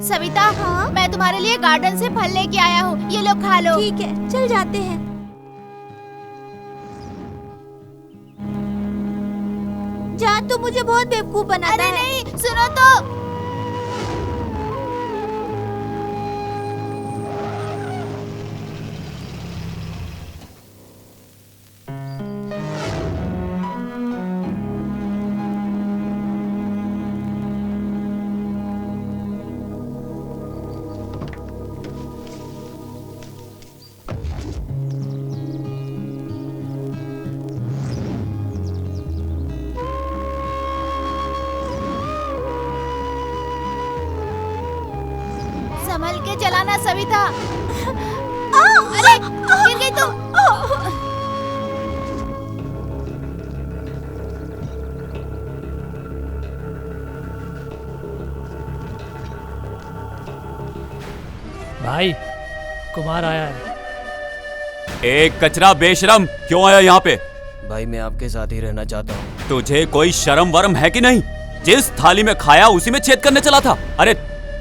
सविता, हाँ? मैं तुम्हारे लिए गार्डन से फल लेके आया हूँ, ये लो खा लो। ठीक है, चल जाते हैं। जान, तू मुझे बहुत बेवकूफ बनाता है। अरे नहीं, सुनो तो। संभल के चलाना सविता। अरे गिर गई तुम। भाई, कुमार आया है। एक कचरा बेशरम, क्यों आया यहाँ पे? भाई मैं आपके साथ ही रहना चाहता हूँ। तुझे कोई शर्म वरम है कि नहीं? जिस थाली में खाया उसी में छेद करने चला था। अरे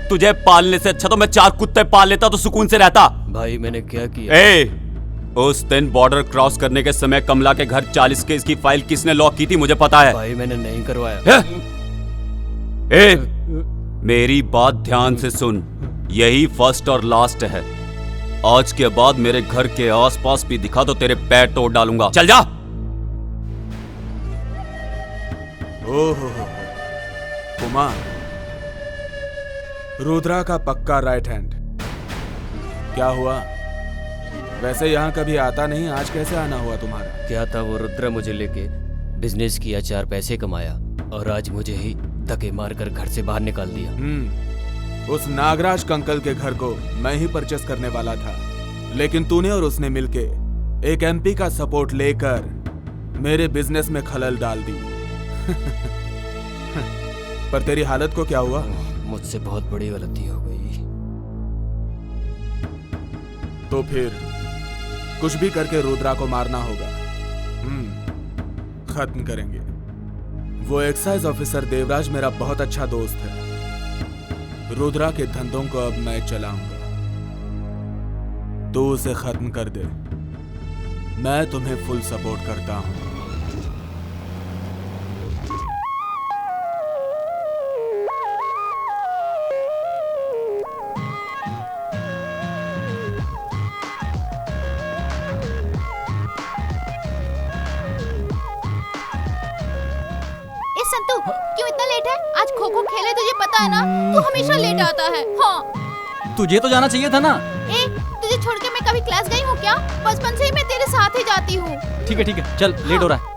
तुझे पालने से अच्छा तो मैं 4 कुत्ते पाल लेता तो सुकून से रहता। भाई मैंने क्या किया? उस दिन बॉर्डर क्रॉस करने के समय कमला के घर 40 केस की फाइल किसने लॉक की थी मुझे पता है। भाई मैंने नहीं करवाया। मेरी बात ध्यान से सुन, यही फर्स्ट और लास्ट है। आज के बाद मेरे घर के आसपास भी दिखा तो तेरे पैर तोड़ डालूंगा। चल जा। ओहो कुमार, रुद्रा का पक्का राइट हैंड। क्या हुआ? वैसे यहाँ कभी आता नहीं, आज कैसे आना हुआ तुम्हारा? क्या था, वो रुद्रा मुझे लेके बिजनेस किया, 4 पैसे कमाया और आज मुझे ही धक्के मारकर घर से बाहर निकाल दिया। उस नागराज कंकल के घर को मैं ही परचेस करने वाला था, लेकिन तूने और उसने मिलके एक एमपी का सपोर्ट लेकर मेरे बिजनेस में खलल डाल दी। पर तेरी हालत को क्या हुआ? मुझसे बहुत बड़ी गलती हो गई। तो फिर कुछ भी करके रुद्रा को मारना होगा। खत्म करेंगे। वो एक्साइज ऑफिसर देवराज मेरा बहुत अच्छा दोस्त है। रुद्रा के धंधों को अब मैं चलाऊंगा, तू उसे खत्म कर दे। मैं तुम्हें फुल सपोर्ट करता हूं। संतू, क्यों इतना लेट है? आज खो खो खेले, तुझे पता है ना? तू हमेशा लेट आता है। हाँ, तुझे तो जाना चाहिए था ना। तुझे छोड़ के मैं कभी क्लास गई हूँ क्या? बचपन से ही मैं तेरे साथ ही जाती हूँ। ठीक है, चल लेट हो रहा है।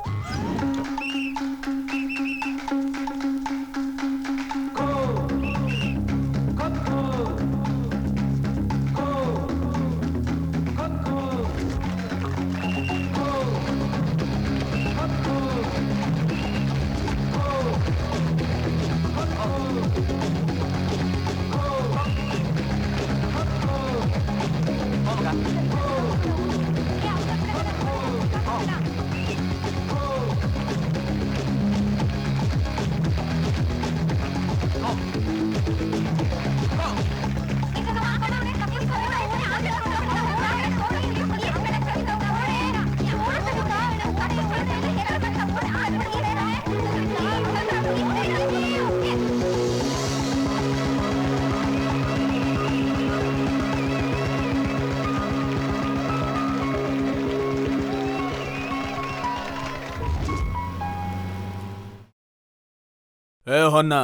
ए होन्ना,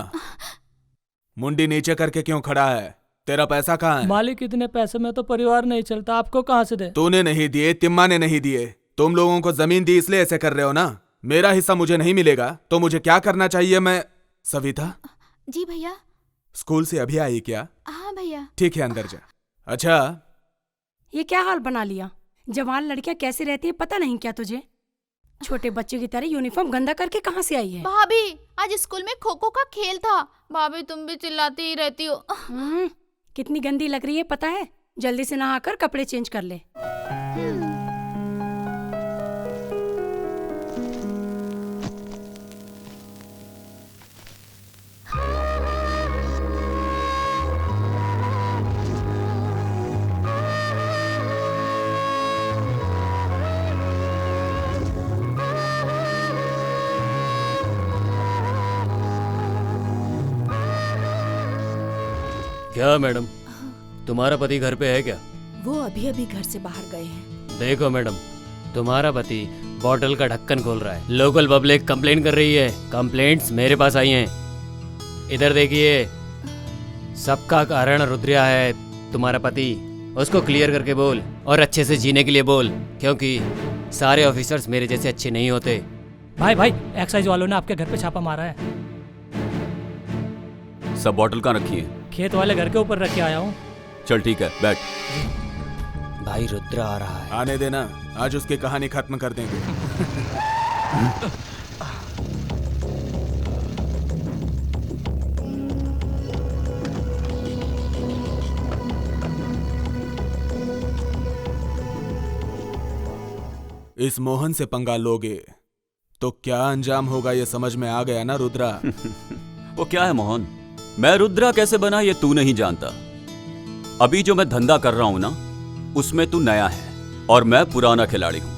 मुंडी नीचे करके क्यों खड़ा है? तेरा पैसा कहाँ है? मालिक, इतने पैसे में तो परिवार नहीं चलता, आपको कहाँ से दे? तूने नहीं दिए, तिम्मा ने नहीं दिए। तुम लोगों को जमीन दी इसलिए ऐसे कर रहे हो ना? मेरा हिस्सा मुझे नहीं मिलेगा तो मुझे क्या करना चाहिए? मैं सविता? जी भैया। स्कूल से अभी आई क्या? हाँ भैया। ठीक है, अंदर जा। अच्छा, ये क्या हाल बना लिया? जवान लड़कियां कैसे रहती है पता नहीं क्या तुझे? छोटे बच्चे की तरह यूनिफॉर्म गंदा करके कहाँ से आई है? भाभी, आज स्कूल में खो खो का खेल था। भाभी, तुम भी चिल्लाती ही रहती हो। कितनी गंदी लग रही है पता है? जल्दी से नहाकर कपड़े चेंज कर ले। क्या मैडम, तुम्हारा पति घर पे है क्या? वो अभी अभी घर से बाहर गए हैं। देखो मैडम, तुम्हारा पति बॉटल का ढक्कन खोल रहा है। लोकल पब्लिक कंप्लेंट कर रही है। कंप्लेंट्स मेरे पास आई हैं। इधर देखिए, सबका कारण रुद्रिया है, तुम्हारा पति। उसको क्लियर करके बोल और अच्छे से जीने के लिए बोल, क्योंकि सारे ऑफिसर्स मेरे जैसे अच्छे नहीं होते। भाई एक्साइज वालों ने आपके घर पे छापा मारा है। सब बॉटल कहाँ रखी है? खेत वाले घर के ऊपर रख के आया हूँ। चल ठीक है, बैठ। भाई रुद्र आ रहा है। आने देना, आज उसकी कहानी खत्म कर देंगे। इस मोहन से पंगा लोगे तो क्या अंजाम होगा, ये समझ में आ गया ना रुद्रा? वो क्या है मोहन, मैं रुद्रा कैसे बना ये तू नहीं जानता। अभी जो मैं धंधा कर रहा हूं ना, उसमें तू नया है और मैं पुराना खिलाड़ी हूं।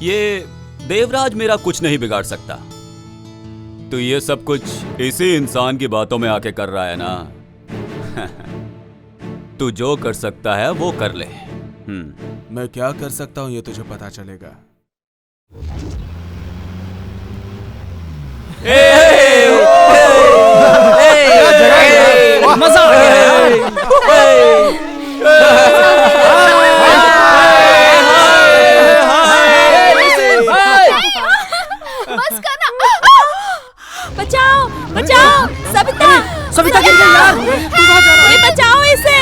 ये देवराज मेरा कुछ नहीं बिगाड़ सकता। तो ये सब कुछ इसी इंसान की बातों में आके कर रहा है ना। तू जो कर सकता है वो कर ले। मैं क्या कर सकता हूं ये तुझे पता चलेगा। मजा आ गया यार। बस करना। बचाओ बचाओ, सविता गिर गई यार। तू कहाँ जा रहा है? बचाओ इसे।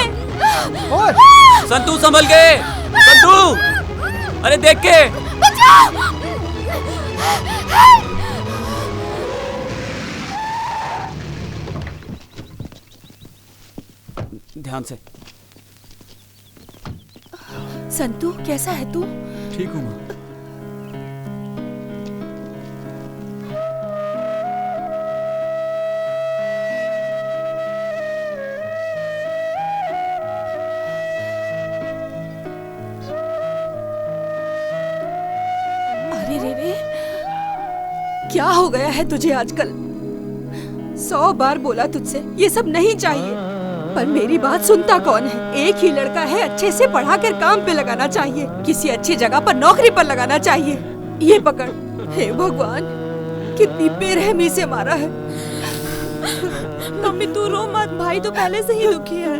संतू संभल के, संतू, अरे देख के। ध्यान से। संतू कैसा है तू? ठीक हूँ माँ। अरे रे, क्या हो गया है तुझे आजकल? 100 बार बोला तुझसे ये सब नहीं चाहिए, पर मेरी बात सुनता कौन है? एक ही लड़का है, अच्छे से पढ़ा कर काम पे लगाना चाहिए, किसी अच्छी जगह पर नौकरी पर लगाना चाहिए। ये पकड़। हे भगवान, कितनी बेरहमी से मारा है। मम्मी तू रो मत, भाई तो पहले से ही दुखी है।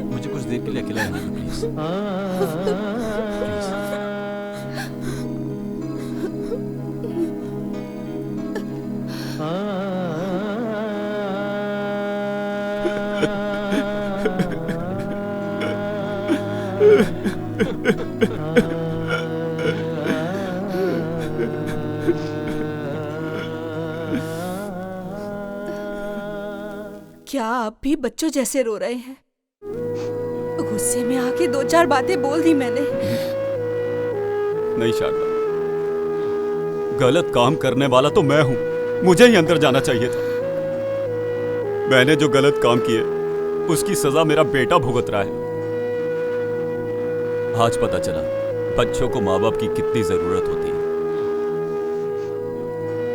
मुझे कुछ देर के लिए अकेला रहना प्लीज। क्या आप भी बच्चों जैसे रो रहे हैं? गुस्से में आके 2-4 बातें बोल दी मैंने। नहीं शारदा, गलत काम करने वाला तो मैं हूं, मुझे ही अंदर जाना चाहिए था। मैंने जो गलत काम किए उसकी सजा मेरा बेटा भुगत रहा है। आज पता चला बच्चों को माँ बाप की कितनी जरूरत होती है।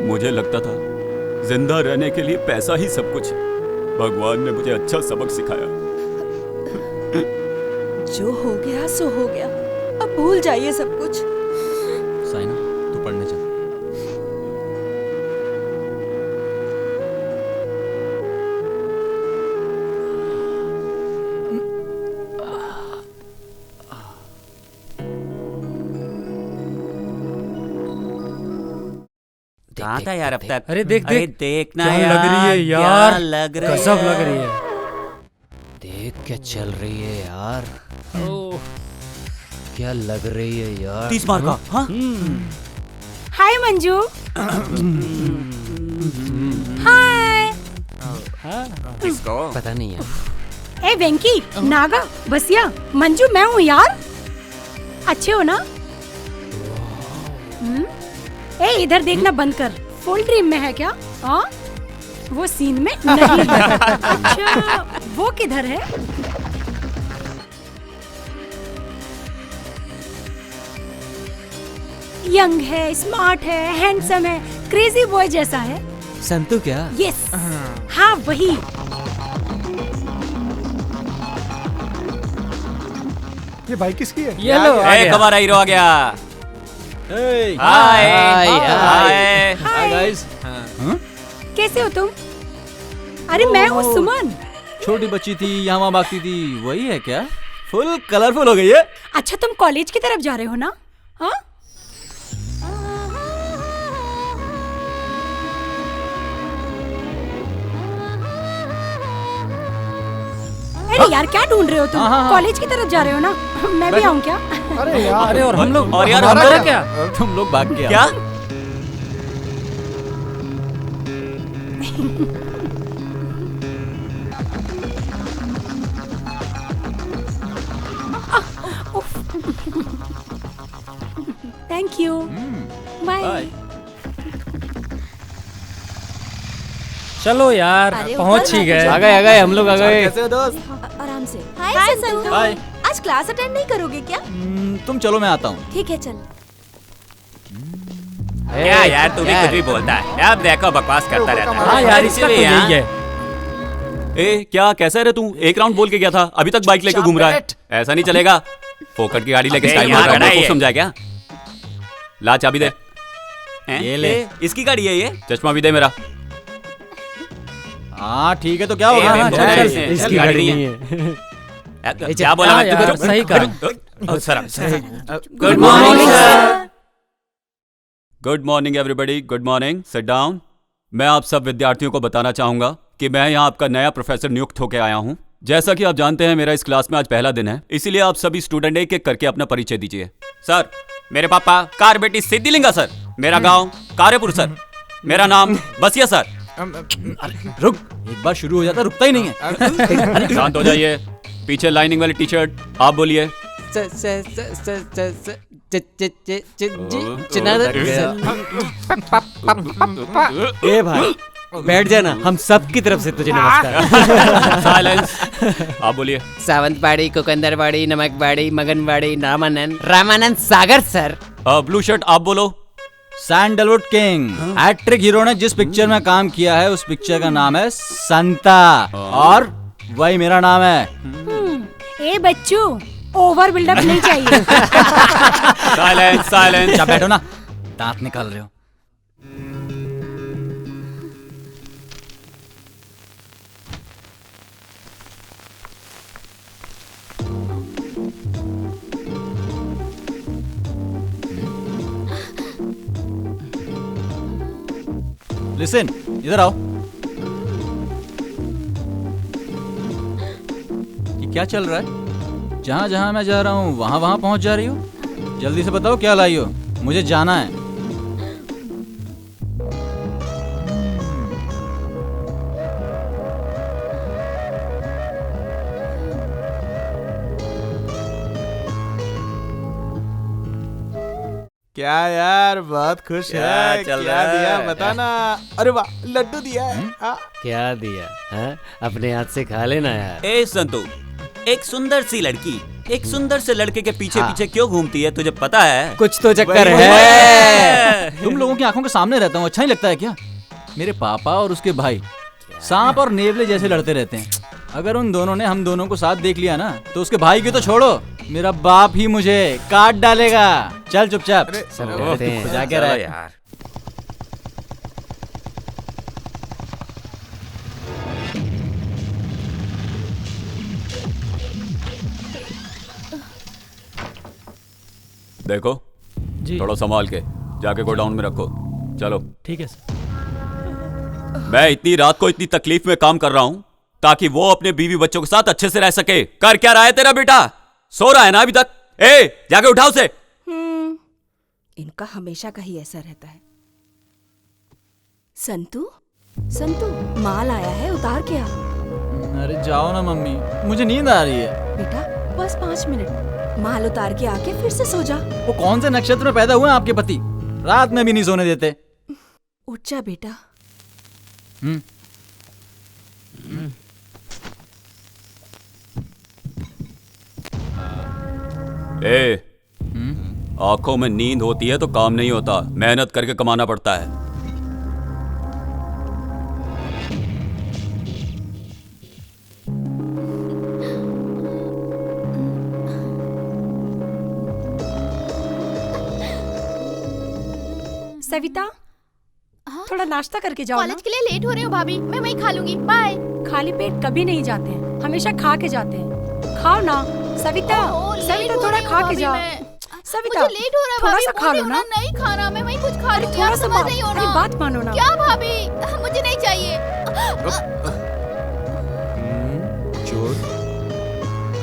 मुझे लगता था जिंदा रहने के लिए पैसा ही सब कुछ है। भगवान ने मुझे अच्छा सबक सिखाया। जो हो गया सो हो गया, अब भूल जाइए सब कुछ। साइना, तू पढ़ने जा। कहाँ था यार अब तक? अरे देख देखना क्या यार, लग रही है क्या यार, लग रही गजब है। लग रही है। देख क्या चल रही है यार, क्या लग रही है यार। 30 मार का। हाँ? हाय मंजू। हाय। पता नहीं यार। ए वेंकी, नागा, बसिया, मंजू मैं हूँ यार। अच्छे हो ना? ए इधर देखना बंद कर, फुल ड्रीम में है क्या? हाँ, वो सीन में नहीं है। अच्छा, वो किधर है? यंग है, स्मार्ट है, हैंडसम है, क्रेजी बॉय जैसा है। संतू क्या? यस, हाँ वही। ये बाइक किसकी है? ये लो आ गया। हमारा हीरो आ गया। Hey! Hi hi. Hi guys. कैसे हो तुम? अरे मैं हूँ सुमन। छोटी बच्ची थी यहाँ वहाँ भागती थी, वही है क्या? फुल कलरफुल हो गई है। अच्छा तुम कॉलेज की तरफ जा रहे हो ना? हाँ? अरे यार क्या ढूंढ रहे हो तुम? कॉलेज की तरफ जा रहे हो ना? मैं भी आऊँ क्या? अरे यार, अरे और हम लोग और यार हमारा हमारा क्या? तुम लोग भाग गया। क्या? Thank you. बाय। चलो यार पहुंच ही गए। आ गए हम लोग आ गए। कैसे हो दोस्त? आराम से। हाय संतू। हाय। आज क्लास अटेंड नहीं करोगे क्या? तुम चलो मैं आता हूँ। ठीक है चल। क्या यार तू भी कुछ भी बोलता है। अब देखो बकवास करता रहता है। हाँ यार इसका तो यही है। ए क्या कैसा है रे तू? एक राउंड बोल के गया था, अभी तक बाइक लेके घूम रहा है। ऐसा नहीं चलेगा। फोकट की गाड़ी लेके स्टाइल मार रहा है, को समझा क्या? ला चाबी दे। ये ले। इसकी गाड़ी है ये। चश्मा भी दे मेरा। हाँ ठीक है तो क्या होगा? हाँ, चल, चल, इसकी गाड़ी गाड़ी नहीं नहीं है। क्या बोला हाँ मैं? यार, तू सही कहा। Good morning sir. Good morning everybody, good morning. Sit down. मैं आप सब विद्यार्थियों को बताना चाहूंगा कि मैं यहाँ आपका नया प्रोफेसर नियुक्त होकर आया हूँ। जैसा कि आप जानते हैं मेरा इस क्लास में आज पहला दिन है, इसीलिए आप सभी स्टूडेंट एक एक करके अपना परिचय दीजिए। सर, मेरे पापा कारबेटी सिद्धिलिंगा सर। मेरा गांव कार्यपुर सर। मेरा नाम बसिया सर। रुक, एक बार शुरू हो जाता रुकता ही नहीं है। शांत हो जाइए। पीछे लाइनिंग वाली टी शर्ट, आप बोलिए। ए भाई बैठ जाना, हम सब की तरफ से तुझे नमस्कार। साइलेंस। आप बोलिए। Sawantwadi, कोकंदरवाड़ी, नमकवाड़ी, मगनवाड़ी, Ramanand Sagar sir. Blue shirt आप बोलो। Sandalwood king. हैट्रिक हीरो ने जिस पिक्चर में काम किया है उस पिक्चर का नाम है संता, और वही मेरा नाम है। ए बच्चू, ओवर बिल्डअप नहीं चाहिए। Silence silence. अच्छा बैठो ना, दांत निकाल रहे हो। लिसन, इधर आओ। ये क्या चल रहा है? जहां जहां मैं जा रहा हूँ वहां वहां पहुंच जा रही हो। जल्दी से बताओ क्या लाई हो, मुझे जाना है। क्या यार बहुत खुश क्या है। चल क्या रहा है? दिया बता ना। अरे वाह, लड्डू दिया है। क्या दिया है? अपने हाथ से खा लेना यार। ए संतू, एक सुंदर सी लड़की एक सुंदर से लड़के के पीछे पीछे क्यों घूमती है, तुझे पता है? कुछ तो चक्कर वही- है। तुम लोगों की आंखों के सामने रहता हूँ, अच्छा नहीं लगता है क्या? मेरे पापा और उसके भाई सांप और नेवले जैसे लड़ते रहते हैं। अगर उन दोनों ने हम दोनों को साथ देख लिया ना तो उसके भाई की तो छोड़ो, मेरा बाप ही मुझे काट डालेगा। चल चुपचाप सब करते हैं। जाके चलो रह। यार। देखो जी थोड़ा संभाल के, जाके गोडाउन में रखो। चलो। ठीक है सर। मैं इतनी रात को इतनी तकलीफ में काम कर रहा हूं ताकि वो अपने बीवी बच्चों के साथ अच्छे से रह सके। कर क्या रहा है तेरा बेटा? सो रहा है ना अभी तक? ए जाके उठाओ उसे। इनका हमेशा का ही ऐसा रहता है। संतू, संतू, माल आया है, उतार के आ। अरे जाओ ना मम्मी, मुझे नींद आ रही है। बेटा बस 5 मिनट, माल उतार के आके फिर से सो जा। वो कौन से नक्षत्र में पैदा हुए हैं आपके पति? रात में भी नहीं सोने देते। उठ जा बेटा। ए आंखों में नींद होती है तो काम नहीं होता, मेहनत करके कमाना पड़ता है। सविता, हाँ? थोड़ा नाश्ता करके जाओ ना। कॉलेज के लिए लेट हो रही हूँ भाभी, मैं वहीं खा लूंगी। बाय। खाली पेट कभी नहीं जाते हैं, हमेशा खा के जाते हैं। खाओ ना सविता, सविता थोड़ा खा के जाओ। सविता मुझे लेट हो रहा है थोड़ा भाभी, सा खा लो ना। नहीं खाना, मैं वहीं कुछ खा रही हूँ। थोड़ा आप सा समझ नहीं हो मेरी ना। बात मानो ना। क्या भाभी, मुझे नहीं चाहिए। चोर,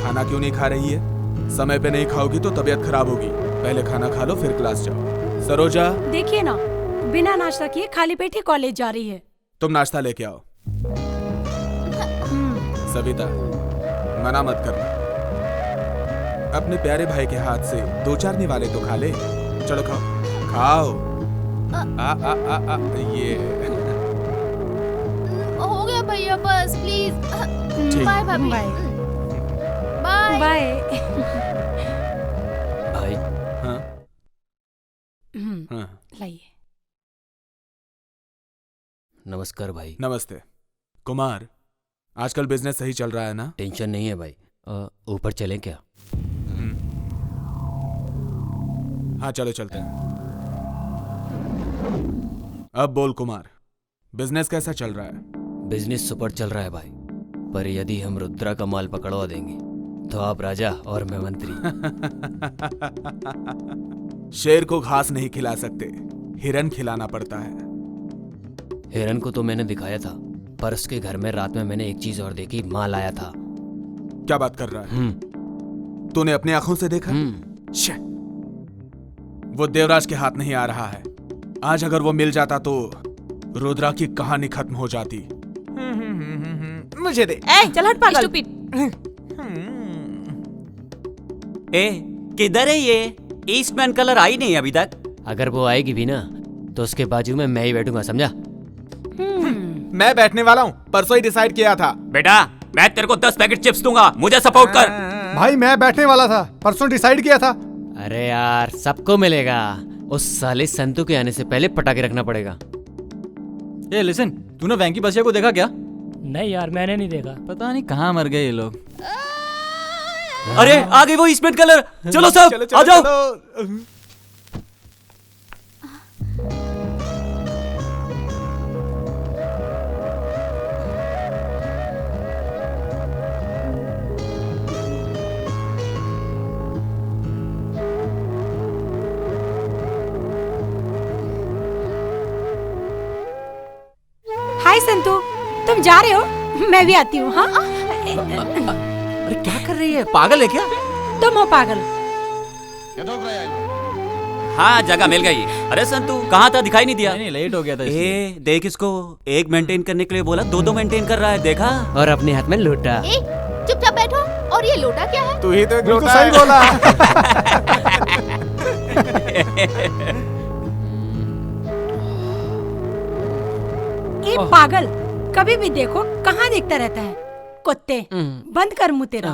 खाना क्यों नहीं खा रही है? समय पे नहीं खाओगी तो तबीयत खराब होगी। पहले खाना खा लो फिर क्लास जाओ। सरोजा, देखिए ना, बिना नाश्ता किए खाली पेट ही कॉलेज जा रही है। तुम नाश्ता लेके आओ। सविता, मना मत करना। अपने प्यारे भाई के हाथ से 2-4 निवाले तो खा ले। चलो खाओ खाओ। ये हो गया भैया, बस प्लीज। ठीक। बाय भाभी। Bye bye. बाय। भाई हाँ हाँ, लाइए। नमस्कार भाई। नमस्ते। कुमार, आजकल बिजनेस सही चल रहा है ना? टेंशन नहीं है भाई। ऊपर चलें क्या? हाँ चलो चलते हैं। अब बोल कुमार, बिजनेस कैसा चल रहा है? बिजनेस सुपर चल रहा है भाई, पर यदि हम रुद्रा का माल पकड़वा देंगे तो आप राजा और मैं मंत्री। शेर को घास नहीं खिला सकते, हिरन खिलाना पड़ता है। हिरन को तो मैंने दिखाया था, पर उसके घर में रात में मैंने एक चीज और देखी, माल आया था। क्या बात कर रहा है? तूने अपनी आंखों से देखा? शे, वो देवराज के हाथ नहीं आ रहा है। आज अगर वो मिल जाता तो रुद्रा की कहानी खत्म हो जाती। मुझे दे। चल हट पागल। ए, किधर है ये? ईस्टमैन कलर आई नहीं अभी तक। अगर वो आएगी भी ना तो उसके बाजू में मैं ही बैठूंगा, समझा? मैं बैठने वाला हूँ, परसों ही डिसाइड किया था। बेटा, मैं तेरे को 10 पैकेट चिप्स दूंगा, मुझे सपोर्ट कर। भाई मैं बैठने वाला था, परसों डिसाइड किया था। अरे यार, सबको मिलेगा। उस साले संतू के आने से पहले पटाखे रखना पड़ेगा। ए लिसन, तूने वैंकी बसिया को देखा क्या? नहीं यार, मैंने नहीं देखा। पता नहीं कहाँ मर गए ये लोग। अरे आ गई वो ईस्टमैन कलर। चलो सब आ जाओ। हाय संतू, तुम जा रहे हो? मैं भी आती हूँ। हाँ अरे क्या कर रही है, पागल है क्या? तुम हो पागल। हाँ जगह मिल गई। अरे संतू कहाँ था, दिखाई नहीं दिया। नहीं लेट हो गया था इसलिए। ए देख इसको, एक मेंटेन करने के लिए बोला 2-2 मेंटेन कर रहा है, देखा? और अपने हाथ में लोटा। ए, चुपचाप बैठो। और ये लोटा क्या है? तू ही तो एक बिल्कुल लोटा सही है। बोला। ए पागल, कभी भी देखो कहाँ देखता रहता है? कुत्ते, बंद कर मुंह तेरा।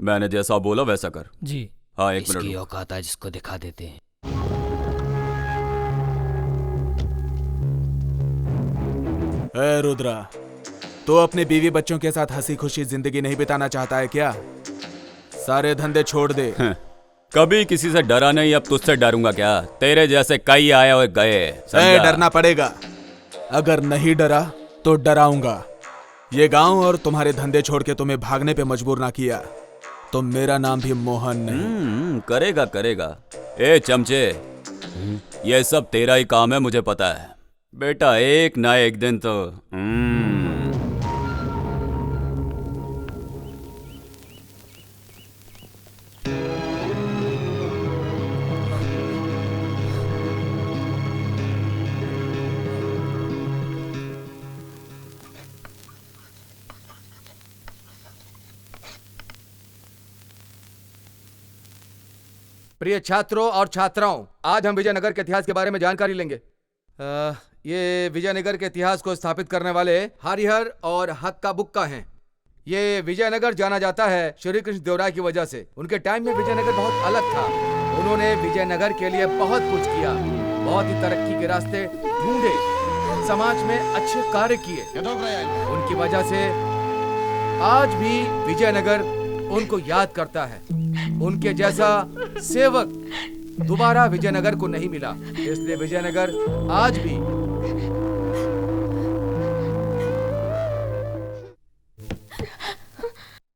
मैंने जैसा बोला वैसा कर। जी। हाँ 1 मिनट इसकी रुक। औकात आज इसको दिखा देते हैं। ए रुद्रा, तो अपने बीवी बच्चों के साथ हंसी खुशी जिंदगी नहीं बिताना चाहता है क्या? सारे धंधे छोड़ दे। कभी किसी से डरा नहीं, अब तुझसे डरूंगा क्या? तेरे जैसे कई आए और गए, समझा? डरना पड़ेगा। अगर नहीं डरा तो डराऊंगा। ये गांव और तुम्हारे धंधे छोड़ के तुम्हें भागने पे मजबूर ना किया तो मेरा नाम भी मोहन नहीं। करेगा करेगा। ए चमचे, ये सब तेरा ही काम है, मुझे पता है बेटा। एक ना एक दिन तो प्रिय छात्रों और छात्राओं, आज हम विजयनगर के इतिहास के बारे में जानकारी लेंगे। ये विजयनगर के इतिहास को स्थापित करने वाले हरिहर और हक्का बुक्का हैं। ये विजयनगर जाना जाता है श्री कृष्ण देवराय की वजह से। उनके टाइम में विजयनगर बहुत अलग था। उन्होंने विजयनगर के लिए बहुत कुछ किया, बहुत ही तरक्की के रास्ते ढूंढे, समाज में अच्छे कार्य किए। उनकी वजह से आज भी विजयनगर उनको याद करता है। उनके जैसा सेवक दोबारा विजयनगर को नहीं मिला, इसलिए विजयनगर आज भी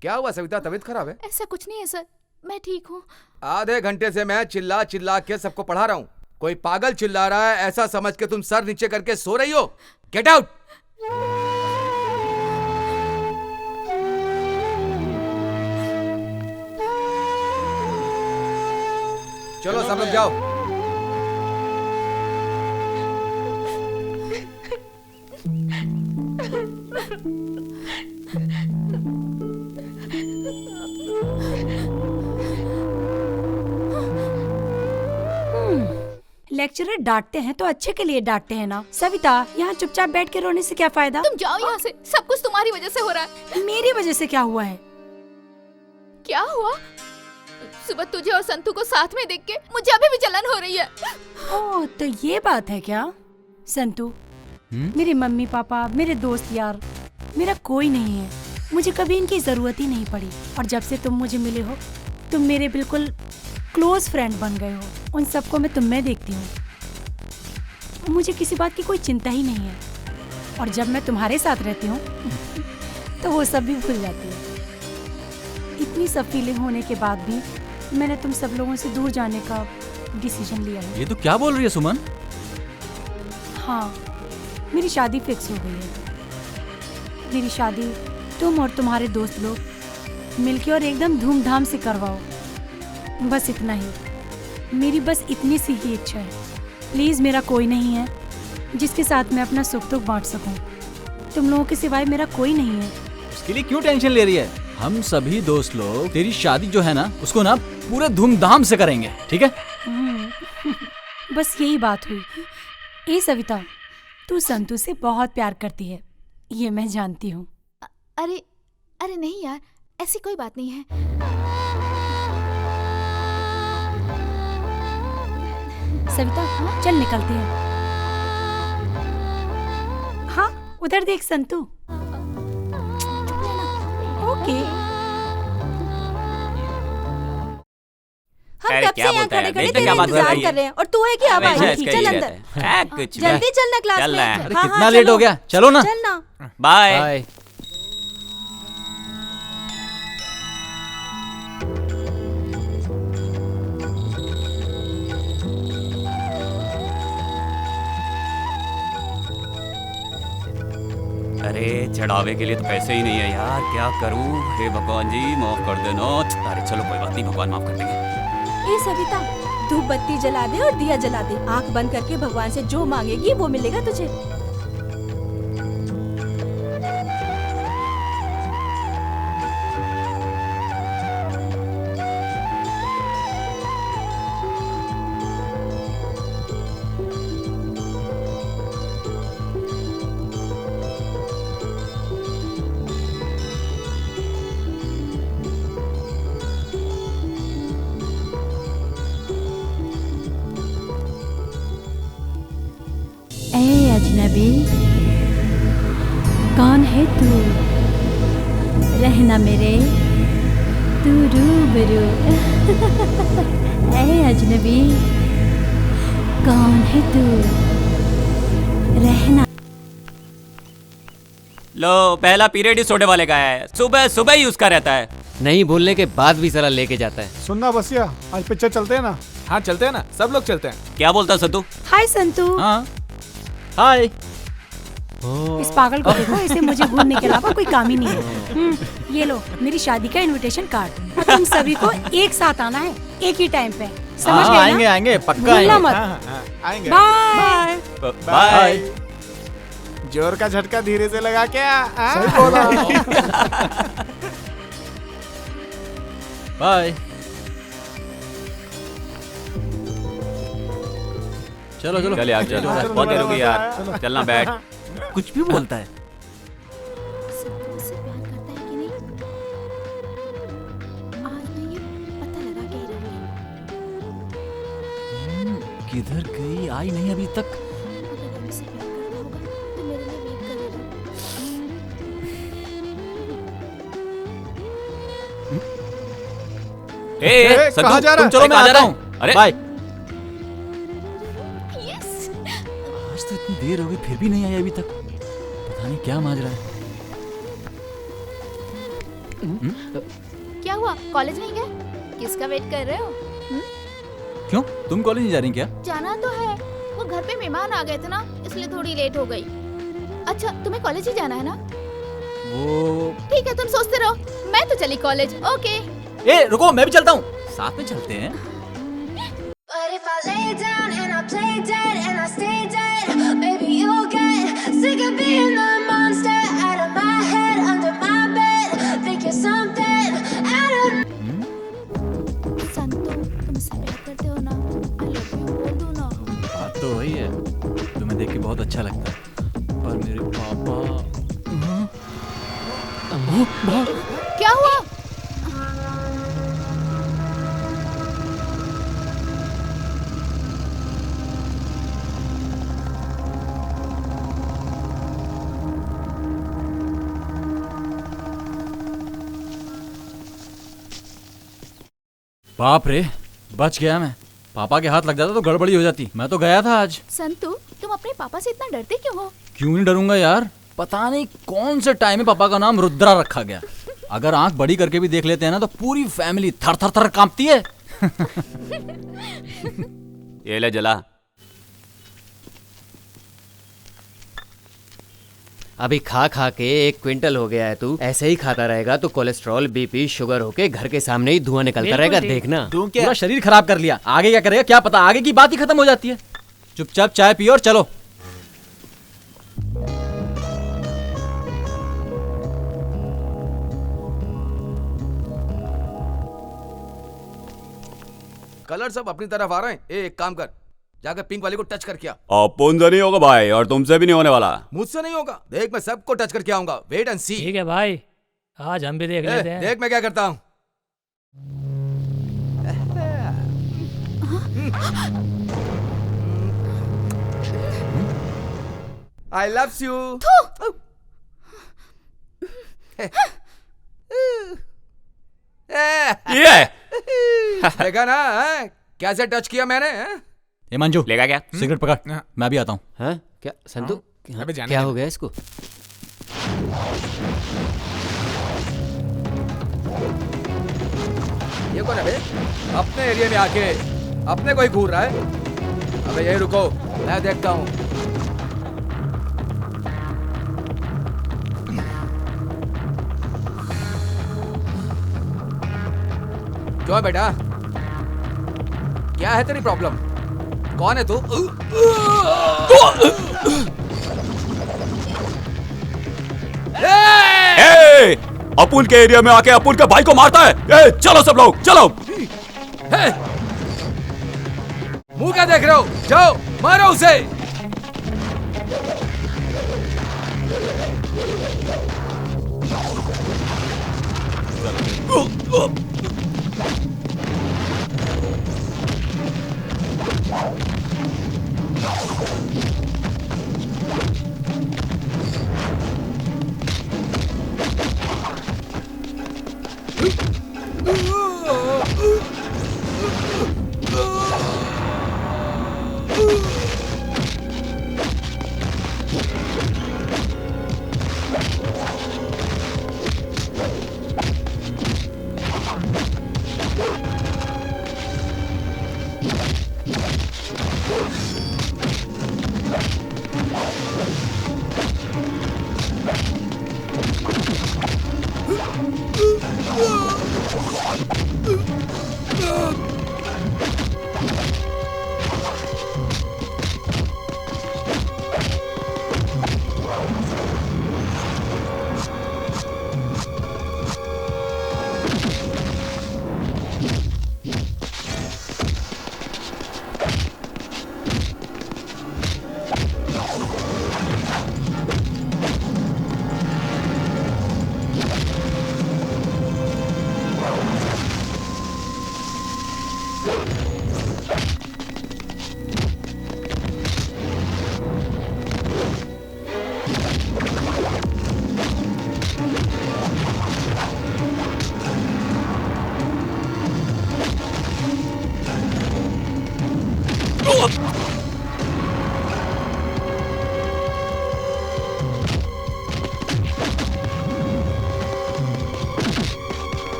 क्या हुआ सविता, तबीयत खराब है? ऐसा कुछ नहीं है सर, मैं ठीक हूँ। आधे घंटे से मैं चिल्ला चिल्ला के सबको पढ़ा रहा हूँ। कोई पागल चिल्ला रहा है ऐसा समझ के तुम सर नीचे करके सो रही हो। Get out. चलो सब लोग जाओ। लेक्चरर डांटते हैं तो अच्छे के लिए डांटते हैं ना। सविता, यहाँ चुपचाप बैठ के रोने से क्या फायदा? तुम जाओ यहाँ से, सब कुछ तुम्हारी वजह से हो रहा है। मेरी वजह से क्या हुआ है? क्या हुआ? सुबह तुझे और संतू को साथ में देख के मुझे अभी भी जलन हो रही है। ओह, तो ये बात है क्या? संतू, मेरे मम्मी पापा, मेरे दोस्त यार, मेरा कोई नहीं है। मुझे कभी इनकी जरूरत ही नहीं पड़ी, और जब से तुम मुझे मिले हो तुम मेरे बिल्कुल क्लोज फ्रेंड बन गए हो। उन सबको मैं तुम में देखती हूँ। मुझे किसी बात की कोई चिंता ही नहीं है, और जब मैं तुम्हारे साथ रहती हूँ तो वो सब भी भूल जाती है। इतनी सब फीलिंग होने के बाद भी मैंने तुम सब लोगों से दूर जाने का डिसीजन लिया है। ये तो क्या बोल रही है सुमन? हाँ, मेरी शादी फिक्स हो गई है। मेरी शादी तुम और तुम्हारे दोस्त लोग मिलके और एकदम धूमधाम से करवाओ। बस इतना ही, मेरी बस इतनी सी ही इच्छा है। प्लीज़, मेरा कोई नहीं है जिसके साथ मैं अपना सुख दुख बांट सकूं। तुम लोगों के सिवाय मेरा कोई नहीं है। उसके लिए क्यों टेंशन ले रही है? हम सभी दोस्त लोग तेरी शादी जो है ना, उसको ना पूरे धूमधाम से करेंगे, ठीक है? बस यही बात हुई। ए सविता, तू संतू से बहुत प्यार करती है, ये मैं जानती हूँ। अरे अरे नहीं यार, ऐसी कोई बात नहीं है। सविता, चल निकलते हैं। हाँ, उधर देख संतू। ओके। हम कब से यहाँ खड़े खड़े तेरा इंतजार कर रहे हैं, और तू है कि अब आई थी? चल अंदर, जल्दी चलना क्लास में। अरे कितना लेट हो गया, चलो ना। चलना। बाय। अरे चढ़ावे के लिए तो पैसे ही नहीं है यार, क्या करूं? हे भगवान जी माफ कर देना। अरे चलो कोई बात नहीं, भगवान माफ कर देंगे। ए सविता, धूप बत्ती जला दे और दिया जला दे। आंख बंद करके भगवान से जो मांगेगी वो मिलेगा तुझे। अजनबी, कौन है तू? रहना मेरे तू रूबरू। ऐ अजनबी, कौन है तू? रहना। लो, पहला पीरियड ही सोडे वाले का है, सुबह सुबह ही उसका रहता है। नहीं बोलने के बाद भी साला लेके जाता है। सुनना बसिया, आज पिक्चर चलते हैं ना? हाँ चलते हैं ना, सब लोग चलते हैं। क्या बोलता संतू? हाय संतू। हाँ हाय। इस पागल को देखो, इसे मुझे घूमने के अलावा कोई काम ही नहीं है। ये लो मेरी शादी का इनविटेशन कार्ड, और तुम सभी को एक साथ आना है, एक ही टाइम पे। समझ गए ना? आएंगे आएंगे, पक्का भूलना आएंगे। मत। आएंगे। Bye bye. जोर का झटका धीरे से लगा क्या? सही बोला। बाय। चलो चलो चल यार, चल बहुत देर हो गई यार, चलना बैठ। कुछ भी बोलता है। संतू मुझसे प्यार करता है कि नहीं? आज मैं ये पता लगा के ही रहूंगी। किधर गई? आई नहीं अभी तक। अगर वो मुझसे प्यार करता होगा तो मेरे लिए वेट करेगा। संतू, कहाँ जा रहा तुम है? चलो, मैं कहाँ जा आता रहा हूँ। है? अरे बाय। यस। आज तो इतनी देर हो गई फिर भी नहीं आई अभी तक। पता नहीं क्या माजरा है। क्या हुआ, कॉलेज नहीं गए? किसका वेट कर रहे हो? क्यों, तुम कॉलेज नहीं जा रही क्या? जाना तो है, वो घर पे मेहमान आ गए थे ना, इसलिए थोड़ी लेट हो गई। अच्छा, तुम्हें कॉलेज ही जाना है ना? वो ठीक है, तुम सोचते रहो, मैं तो चली कॉलेज। ओके। ए रुको, मैं भी चलता हूँ, साथ में चलते हैं। But if I lay down and I play dead and I stay dead, maybe you'll get sick of being the monster out of my head, under my bed. Think you're something out of. Santu, तुमसे प्यार करते हो ना? I love you बोल दो ना। बात तो वही है, तुम्हें देख के बहुत अच्छा लगता है, पर मेरे पापा। क्या हुआ? बाप रे, बच गया मैं। पापा के हाथ लग जाता तो गड़बड़ी हो जाती। मैं तो गया था आज। संतू, तुम अपने पापा से इतना डरते क्यों हो? क्यों नहीं डरूंगा यार, पता नहीं कौन से टाइम में पापा का नाम रुद्रा रखा गया। अगर आंख बड़ी करके भी देख लेते हैं ना तो पूरी फैमिली थर थर थर कांपती है। ये ले जला। अभी खा खा के 1 क्विंटल हो गया है तू। ऐसे ही खाता रहेगा तो कोलेस्ट्रॉल, बीपी, शुगर होके घर के सामने ही धुआं निकलता रहेगा, देखना। तू क्या पूरा शरीर खराब कर लिया, आगे क्या करेगा क्या पता, आगे की बात ही खत्म हो जाती है। चुपचाप चाय पियो और चलो। कलर सब अपनी तरफ आ रहे हैं। एक काम कर, जाकर पिंक वाले को टच करके आ। अपन से नहीं होगा भाई, और तुमसे भी नहीं होने वाला। मुझसे नहीं होगा, देख मैं सबको टच करके आऊंगा। वेट एंड सी। ठीक है भाई, आज हम भी देख लेते हैं। देख मैं क्या करता हूँ। I love you. ये देखा ना, कैसे टच किया मैंने। ए मंजू, लेगा क्या? सिगरेट पकड़, मैं भी आता हूँ। हाँ क्या संतु, अबे जाने क्या दे। हो गया इसको? ये कौन है बे? अपने एरिया में आके अपने को ही घूर रहा है। अबे यही रुको, मैं देखता हूँ। क्यों बेटा, क्या है तेरी प्रॉब्लम? कौन है तू? ए, अपुन के एरिया में आके अपुन के भाई को मारता है। ए, चलो सब लोग चलो। मुंह क्या देख रहे हो? जाओ मारो उसे।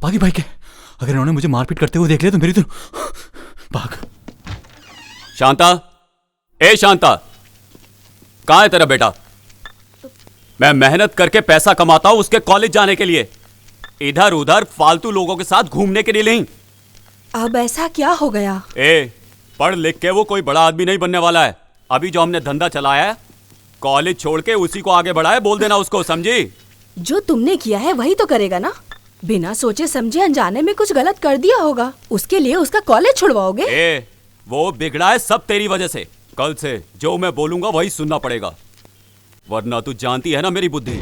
पापा की बाइक है। अगर इन्होंने मुझे मारपीट करते हुए देख लिया तो मेरी तो भाग। शांता, ए शांता, कहाँ है तेरा बेटा? मैं मेहनत करके पैसा कमाता हूं उसके कॉलेज जाने के लिए, इधर उधर फालतू लोगों के साथ घूमने के लिए नहीं। अब ऐसा क्या हो गया? ए, पढ़ लिख के वो कोई बड़ा आदमी नहीं बनने वाला है। अभी जो हमने धंधा चलाया है, कॉलेज छोड़ के उसी को आगे बढ़ाए, बोल देना उसको, समझी? जो तुमने किया है वही तो करेगा ना। बिना सोचे समझे अनजाने में कुछ गलत कर दिया होगा, उसके लिए उसका कॉलेज छुड़वाओगे? ए, वो बिगड़ा है सब तेरी वजह से। कल से जो मैं बोलूंगा वही सुनना पड़ेगा, वरना तू जानती है ना मेरी बुद्धि।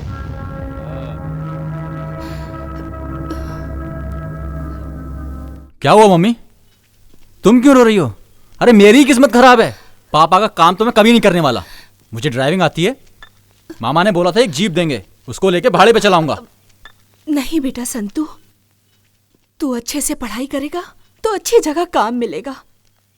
क्या हुआ मम्मी, तुम क्यों रो रही हो? अरे मेरी ही किस्मत खराब है। पापा का काम तो मैं कभी नहीं करने वाला। मुझे ड्राइविंग आती है। मामा ने बोला था एक जीप देंगे, उसको लेके भाड़े पे चलाऊंगा। नहीं बेटा संतू, तू अच्छे से पढ़ाई करेगा तो अच्छी जगह काम मिलेगा।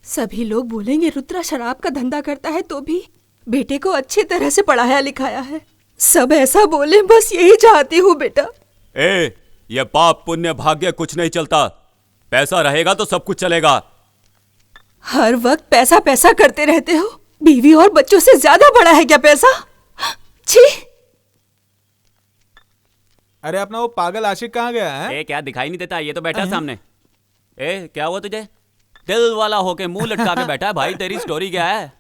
सभी लोग बोलेंगे रुद्रा शराब का धंधा करता है, तो भी बेटे को अच्छी तरह से पढ़ाया लिखाया है। सब ऐसा बोले, बस यही चाहती हूँ बेटा। ए, ये पाप पुण्य भाग्य कुछ नहीं चलता। पैसा रहेगा तो सब कुछ चलेगा। हर वक्त पैसा पैसा करते रहते हो। बीवी और बच्चों से ज्यादा बड़ा है क्या पैसा? छी! अरे अपना वो पागल आशिक कहाँ गया है? ए, क्या दिखाई नहीं देता? ये तो बैठा सामने। ए, क्या हुआ तुझे? दिल वाला होके मुंह लटका के बैठा है। भाई तेरी स्टोरी क्या है?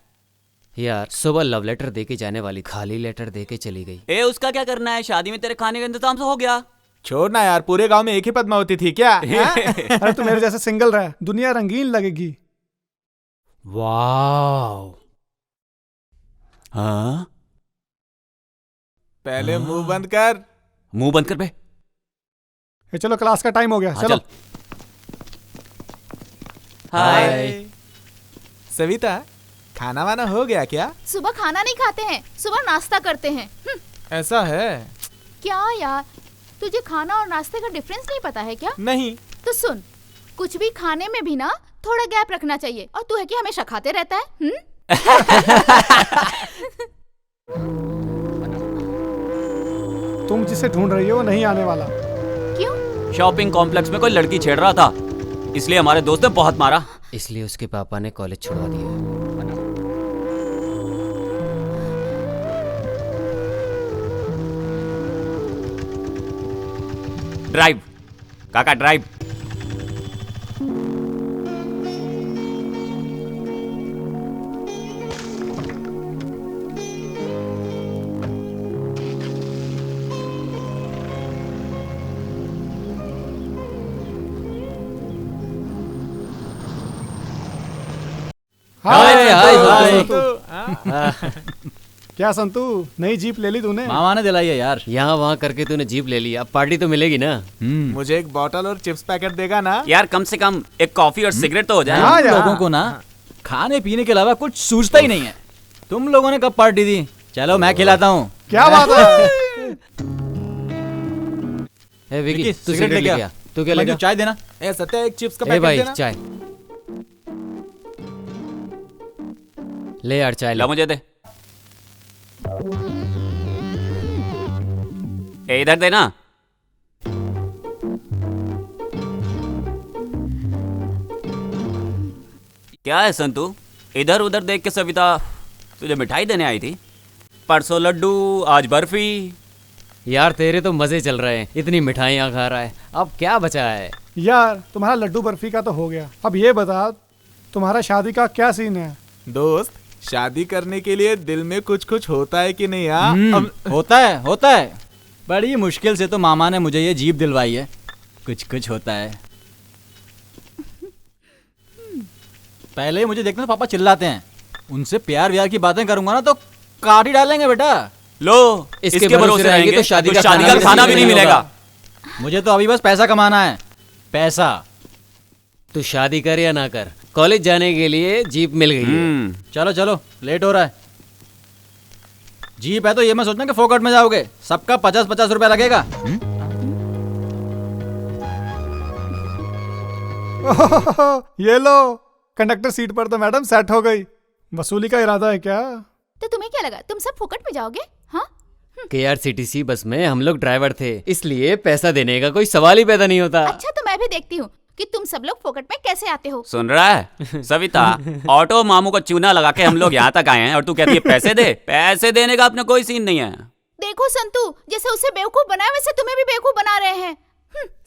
यार सुबह लव लेटर देके जाने वाली, खाली लेटर देके चली गई। ए, उसका क्या करना है? शादी में तेरे खाने का इंतजाम तो हो गया। छोड़ना यार, पूरे गांव में एक ही पद्मावती थी क्या? अरे तू मेरे जैसे सिंगल रहे, दुनिया रंगीन लगेगी। वाह। हाँ, पहले मुंह बंद कर। मुंह बंद कर बे। ये चलो क्लास का टाइम हो गया, चलो। हाय सविता, खाना वाना हो गया क्या? सुबह खाना नहीं खाते हैं, सुबह नाश्ता करते हैं। ऐसा है क्या यार, तुझे खाना और नाश्ते का डिफरेंस नहीं पता है क्या? नहीं। तो सुन, कुछ भी खाने में भी ना थोड़ा गैप रखना चाहिए। और तू है कि हमेशा खाते रहता है। तुम जिसे ढूंढ रही हो वो नहीं आने वाला। क्यों? शॉपिंग कॉम्प्लेक्स में कोई लड़की छेड़ रहा था, इसलिए हमारे दोस्त ने बहुत मारा। इसलिए उसके पापा ने कॉलेज छुड़वा दिया। ड्राइव काका, ड्राइव। क्या संतू, नई जीप ले ली तूने? मामा ने दिलाई है यार। यहाँ वहाँ करके तूने जीप ले ली, अब पार्टी तो मिलेगी ना। मुझे एक बॉटल और चिप्स पैकेट देगा ना? यार कम से कम एक कॉफी और सिगरेट तो हो जाए। तुम लोगों को ना खाने पीने के अलावा कुछ सूझता ही नहीं है। तुम लोगों ने कब पार्टी दी? चलो मैं खिलाता हूँ। क्या बात है? ए विकी, तू सिगरेट लेके आ। तू क्या लेगा? चाय देना। ए सत्या, एक चिप्स का ए पैकेट भाई देना। चाय ले यार, चाय ला ले। मुझे दे। ए, इधर देना। क्या है संतू, इधर उधर देख के सविता तुझे मिठाई देने आई थी? परसों लड्डू, आज बर्फी। यार तेरे तो मजे चल रहे हैं, इतनी मिठाइयाँ खा रहा है, अब क्या बचा है? यार तुम्हारा लड्डू बर्फी का तो हो गया, अब ये बता तुम्हारा शादी का क्या सीन है? दोस्त, शादी करने के लिए दिल में कुछ कुछ होता है कि नहीं? अब होता है। बड़ी मुश्किल से तो मामा ने मुझे ये जीप दिलवाई है। कुछ कुछ होता है। पहले ही मुझे देखना तो पापा चिल्लाते हैं। उनसे प्यार व्यार की बातें करूंगा ना तो काट ही डालेंगे बेटा। लो, इसके भरोसे रहेंगे तो शादी का खाना भी नहीं मिलेगा। मुझे तो अभी बस पैसा कमाना है, पैसा। तू शादी कर या ना कर, कॉलेज जाने के लिए जीप मिल गई है। चलो चलो, लेट हो रहा है। जीप है तो ये मैं सोचना कि फोकट में जाओगे, सबका 50-50 रुपया लगेगा। ये लो, कंडक्टर सीट पर तो मैडम सेट हो गई। वसूली का इरादा है क्या? तो तुम्हें क्या लगा तुम सब फुकट में जाओगे? हाँ, KRCTC बस में हम लोग ड्राइवर थे, इसलिए पैसा देने का कोई सवाल ही पैदा नहीं होता। अच्छा तो मैं भी देखती हूँ कि तुम सब लोग फोकट में कैसे आते हो। सुन रहा है सविता, ऑटो मामू को चूना लगा के हम लोग यहाँ तक आए हैं और तू कहती है पैसे दे। पैसे देने का अपना कोई सीन नहीं है। देखो संतू, जैसे उसे बेवकूफ बनाया वैसे तुम्हें भी बेवकूफ बना रहे हैं।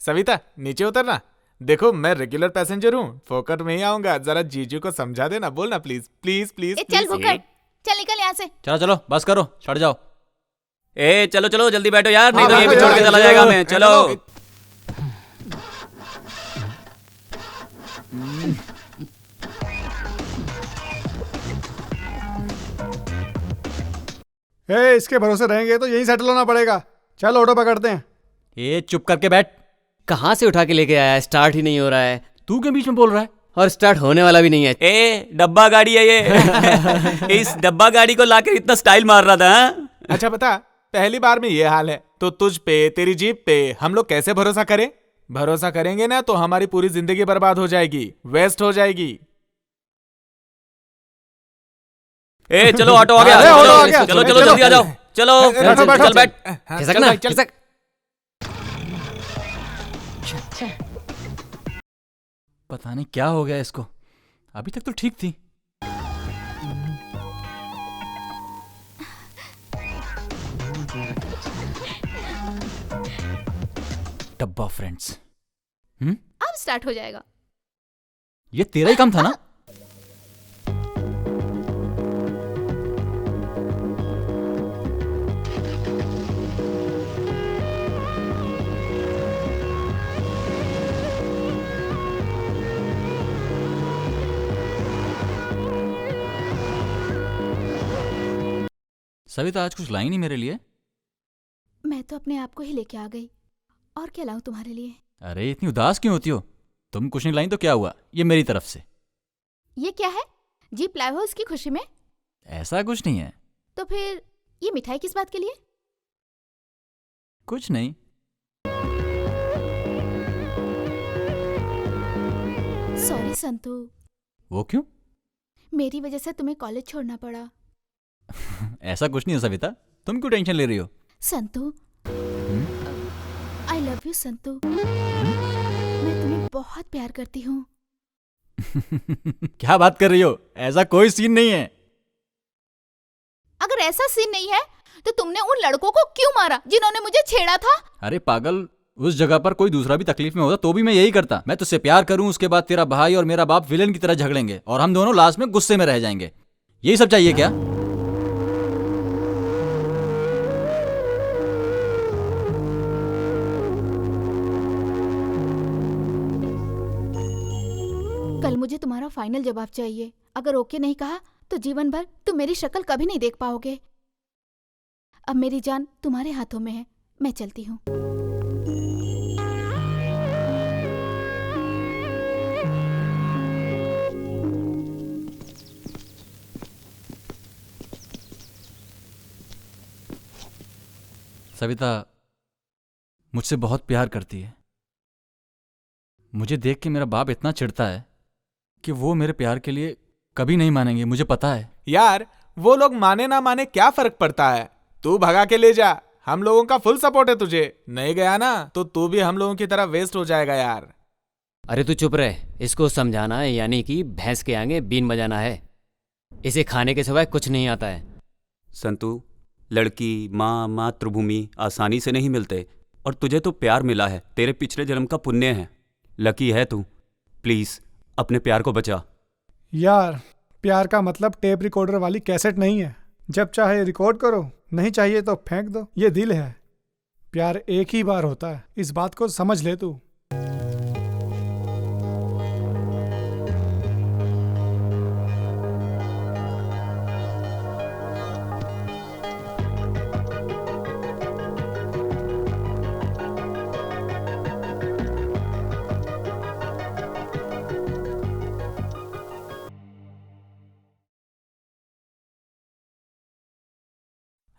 सविता नीचे उतरना। देखो मैं रेगुलर पैसेंजर हूँ, फोकट में ही आऊंगा। जरा जीजू को समझा देना, बोलना प्लीज प्लीज प्लीज। चल भुक्कड़, चल निकल यहाँ से। चलो चलो बस करो, चढ़ जाओ। ए चलो चलो जल्दी बैठो यार, नहीं तो ये भी छोड़ के चला जाएगा मैं। चलो इसके भरोसे रहेंगे तो यही सेटल होना पड़ेगा। चल ऑटो पकड़ते हैं। ए चुप करके बैठ। कहाँ से उठा के लेके आया है? स्टार्ट ही नहीं हो रहा है। तू के बीच में बोल रहा है? और स्टार्ट होने वाला भी नहीं है। ए डब्बा गाड़ी है ये। इस डब्बा गाड़ी को लाकर इतना स्टाइल मार रहा था। अच्छा बता, पहली बार में ये हाल है तो तुझ पे, तेरी जीप पे हम लोग कैसे भरोसा करें? भरोसा करेंगे ना तो हमारी पूरी जिंदगी बर्बाद हो जाएगी, वेस्ट हो जाएगी। ए चलो ऑटो आ गया। चलो चलो जल्दी आ जाओ। चलो चल बैठ। खिसक ना, खिसक। पता नहीं क्या हो गया इसको, अभी तक तो ठीक थी। डब्बा फ्रेंड्स। अब स्टार्ट हो जाएगा। ये तेरा ही काम था ना? सविता आज कुछ लाई नहीं मेरे लिए? मैं तो अपने आप को ही लेके आ गई, और क्या लाऊं तुम्हारे लिए? अरे इतनी उदास क्यों होती हो? तुम कुछ नहीं लाई तो क्या हुआ, ये मेरी तरफ से। ये क्या है? जीप लाए हो उसकी खुशी में? ऐसा कुछ नहीं है। तो फिर ये मिठाई किस बात के लिए? कुछ नहीं। सॉरी संतू। वो क्यों? मेरी वजह से तुम्हें कॉलेज छोड़ना पड़ा। ऐसा कुछ नहीं है सविता, तुम क्यों टेंशन ले रही हो? Santu, I love you Santu. मैं तुम्हें बहुत प्यार करती हूँ। क्या बात कर रही हो? ऐसा कोई सीन नहीं है। अगर ऐसा सीन नहीं है तो तुमने उन लड़कों को क्यों मारा जिन्होंने मुझे छेड़ा था? अरे पागल, उस जगह पर कोई दूसरा भी तकलीफ में होता तो भी मैं यही करता। मैं तुझसे प्यार करूं, उसके बाद तेरा भाई और मेरा बाप विलेन की तरह झगड़ेंगे और हम दोनों लास्ट में गुस्से में रह जाएंगे। यही सब चाहिए क्या? कल मुझे तुम्हारा फाइनल जवाब चाहिए। अगर ओके नहीं कहा तो जीवन भर तुम मेरी शक्ल कभी नहीं देख पाओगे। अब मेरी जान तुम्हारे हाथों में है, मैं चलती हूँ। सविता मुझसे बहुत प्यार करती है। मुझे देख के मेरा बाप इतना चिढ़ता है कि वो मेरे प्यार के लिए कभी नहीं मानेंगे, मुझे पता है। यार वो लोग माने ना माने क्या फर्क पड़ता है? तू भगा के ले जा, हम लोगों का फुल सपोर्ट है तुझे। नहीं गया ना तो तू भी हम लोगों की तरह वेस्ट हो जाएगा यार। अरे तू चुप रहे, इसको समझाना है यानी कि भैंस के आगे बीन बजाना है। इसे खाने के सिवाय कुछ नहीं आता है। संतू, लड़की, माँ, मातृभूमि आसानी से नहीं मिलते और तुझे तो प्यार मिला है, तेरे पिछले जन्म का पुण्य है। लकी है तू। प्लीज अपने प्यार को बचा। यार प्यार का मतलब टेप रिकॉर्डर वाली कैसेट नहीं है। जब चाहे रिकॉर्ड करो, नहीं चाहिए तो फेंक दो। ये दिल है। प्यार एक ही बार होता है, इस बात को समझ ले तू।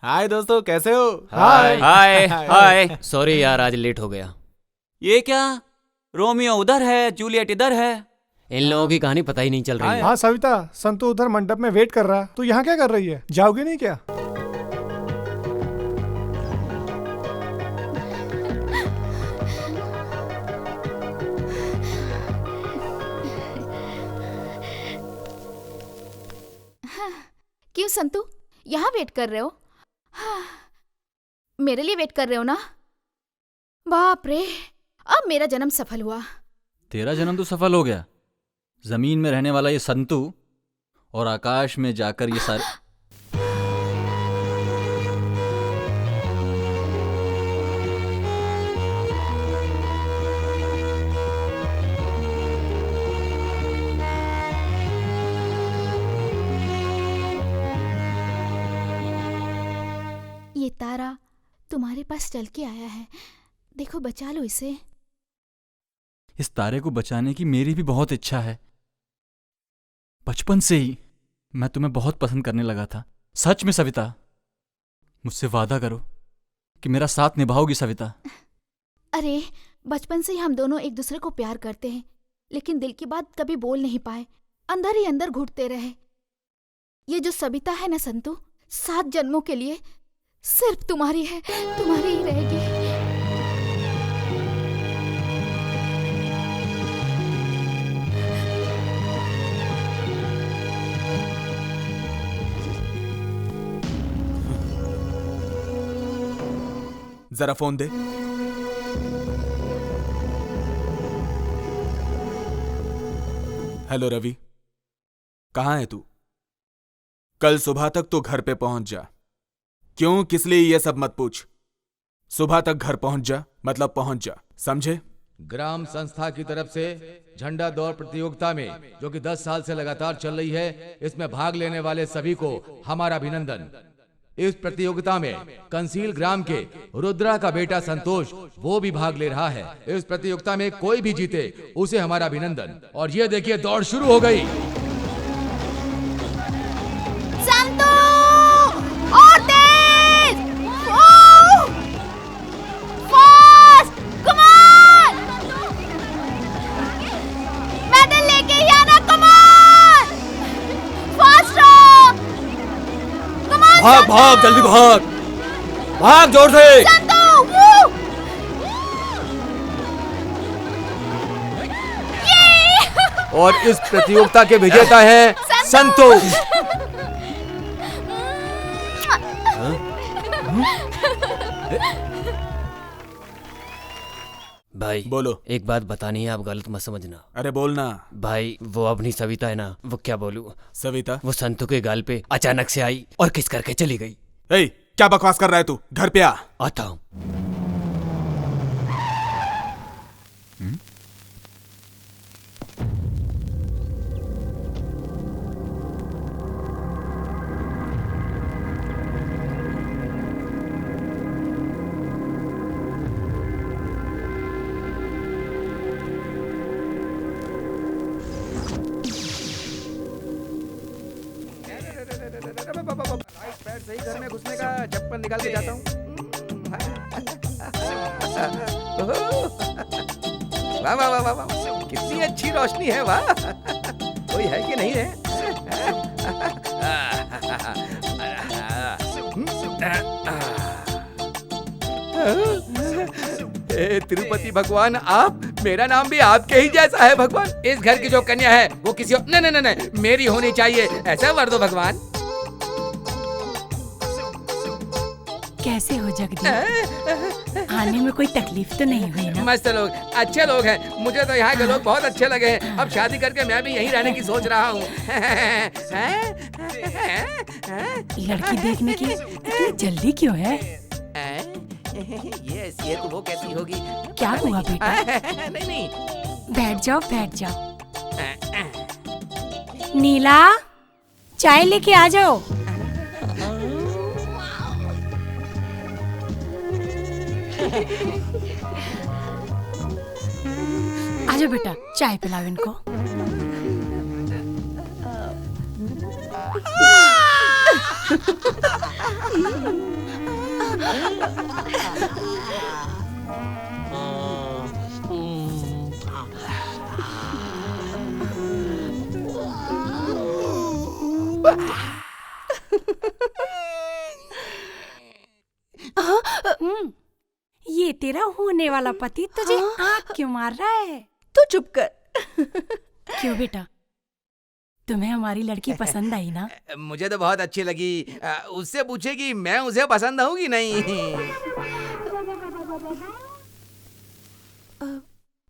हाय दोस्तों, कैसे हो? हाय हाय हाय। सॉरी यार, आज लेट हो गया। ये क्या, रोमियो उधर है, जूलियट इधर है। इन लोगों की कहानी पता ही नहीं चल रही है। हाँ सविता, संतू उधर मंडप में वेट कर रहा है। तू यहाँ क्या कर रही है? जाओगे नहीं क्या? संतू, यहाँ वेट कर रहे हो? हाँ, मेरे लिए वेट कर रहे हो ना? बाप रे, अब मेरा जन्म सफल हुआ। तेरा जन्म तो सफल हो गया। जमीन में रहने वाला ये संतू और आकाश में जाकर ये सारे ये तारा तुम्हारे पास चल के आया है, देखो बचा लो इसे। इस तारे को बचाने की मेरी भी बहुत इच्छा है। बचपन से ही मैं तुम्हें बहुत पसंद करने लगा था। सच में सविता, मुझसे वादा करो कि मेरा साथ निभाओगी सविता। अरे बचपन से ही हम दोनों एक दूसरे को प्यार करते हैं, लेकिन दिल की बात कभी बोल नहीं पाए, अंदर ही अंदर घुटते रहे। ये जो सविता है ना संतू, 7 जन्मों के लिए सिर्फ तुम्हारी है, तुम्हारी ही रहेगी। जरा फोन दे। हेलो रवि, कहाँ है तू? कल सुबह तक तो घर पे पहुंच जा। क्यों, किस लिए, ये सब मत पूछ। सुबह तक घर पहुंच जा, मतलब पहुंच जा, समझे? ग्राम संस्था की तरफ से झंडा दौड़ प्रतियोगिता में, जो कि 10 साल से लगातार चल रही है, इसमें भाग लेने वाले सभी को हमारा अभिनंदन। इस प्रतियोगिता में कंसील ग्राम के रुद्रा का बेटा संतोष, वो भी भाग ले रहा है। इस प्रतियोगिता में कोई भी जीते उसे हमारा अभिनंदन। और ये देखिए, दौड़ शुरू हो गई। संतू, और तेज, फास्ट, कम ऑन, मेडल लेके ही आना, कम ऑन, फास्ट रहो, कम ऑन, भाग भाग, जल्दी भाग, भाग जोर से। संतू, और इस प्रतियोगिता के विजेता है संतोष। भाई बोलो। एक बात बतानी है, आप गलत मत समझना। अरे बोलना। भाई वो अपनी सविता है ना, वो क्या बोलूं, सविता वो संतू के गाल पे अचानक से आई और किस करके चली गई। ए, क्या बकवास कर रहा है तू? घर पे आ। आता हूं। सही घर में घुसने का चप्पल निकाल के जाता हूँ। वाह वाह वाह वाह, कितनी अच्छी रोशनी है, वाह। कोई है कि नहीं है? तिरुपति भगवान, आप, मेरा नाम भी आपके ही जैसा है भगवान। इस घर की जो कन्या है वो किसी और, नहीं नहीं नहीं, मेरी होनी चाहिए, ऐसा वर दो भगवान। कैसे हो जगदीश? आने में कोई तकलीफ तो नहीं हुई ना? मस्त लोग, अच्छे लोग हैं, मुझे तो यहाँ के लोग बहुत अच्छे लगे हैं। अब शादी करके मैं भी यहीं रहने की सोच रहा हूँ। लड़की देखने की इतनी जल्दी क्यों है? ये तो वो कैसी होगी? क्या हुआ बेटा? नहीं नहीं, बैठ जाओ बैठ जाओ। नीला, चाय लेके आ जाओ। आजा बेटा, चाय पिलाओ इनको। ये तेरा होने वाला पति तुझे आँख क्यों मार रहा है? तू चुप कर। क्यों बेटा, तुम्हें हमारी लड़की पसंद आई ना? मुझे तो बहुत अच्छी लगी। उससे पूछे कि मैं उसे पसंद हूँ कि नहीं।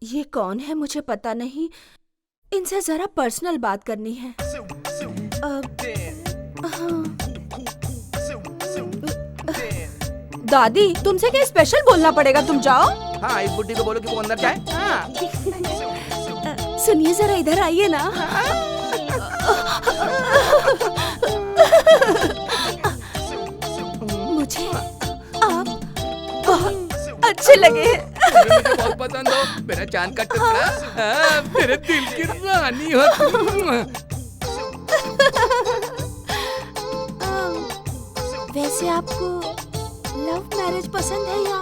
ये कौन है मुझे पता नहीं, इनसे जरा पर्सनल बात करनी है। दादी, तुमसे क्या स्पेशल बोलना पड़ेगा? तुम जाओ। हाँ, इस बुड्ढी को बोलो कि वो अंदर जाए। हाँ। सुनिए, जरा इधर आइए ना। मुझे आप बहुत अच्छे लगे। मुझे बहुत पसंद हो, मेरा चांद का टुकड़ा, मेरे दिल की रानी हो तुम। वैसे आपको लव मैरिज पसंद है या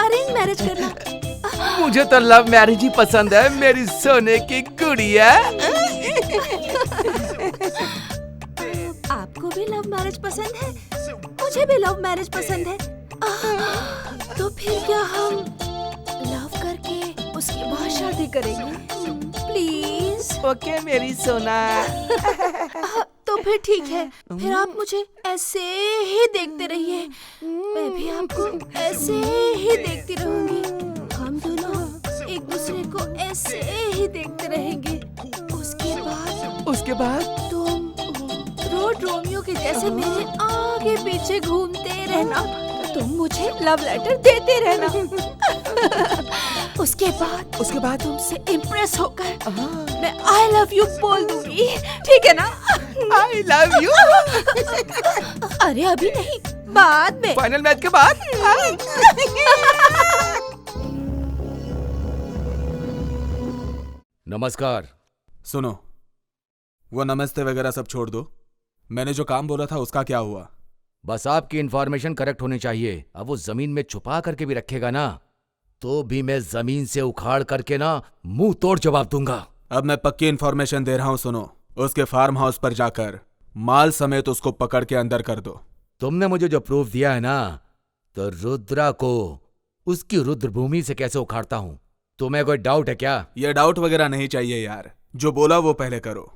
अरेंज मैरिज करना? मुझे तो लव मैरिज ही पसंद है, मेरी सोने की गुड़िया। आपको भी लव मैरिज पसंद है? मुझे भी लव मैरिज पसंद है। तो फिर क्या हम लव करके उसके बाद शादी करेंगे? प्लीज। ओके मेरी सोना। तो फिर ठीक है, फिर आप मुझे ऐसे ही देखते रहिए, मैं भी आपको ऐसे ही देखती रहूंगी। हम दोनों एक दूसरे को ऐसे ही देखते रहेंगे। उसके बाद तुम रोड रोमियो के जैसे मेरे आगे पीछे घूमते रहना, तुम मुझे लव लेटर देते रहना। उसके बाद तुमसे इम्प्रेस होकर मैं आई लव यू बोल दूंगी, ठीक है ना? I love you. अरे अभी नहीं, बाद में, फाइनल मैच के बाद। नमस्कार। सुनो, वो नमस्ते वगैरह सब छोड़ दो। मैंने जो काम बोला था उसका क्या हुआ? बस आपकी इंफॉर्मेशन करेक्ट होनी चाहिए। अब वो जमीन में छुपा करके भी रखेगा ना, तो भी मैं जमीन से उखाड़ करके ना मुंह तोड़ जवाब दूंगा। अब मैं पक्की इंफॉर्मेशन दे रहा हूँ, सुनो। उसके फार्म हाउस पर जाकर माल समेत उसको पकड़ के अंदर कर दो। तुमने मुझे जो प्रूफ दिया है ना, तो रुद्रा को उसकी रुद्रभूमि से कैसे उखाड़ता हूं? तुम्हें कोई डाउट है क्या? ये डाउट वगैरह नहीं चाहिए यार, जो बोला वो पहले करो।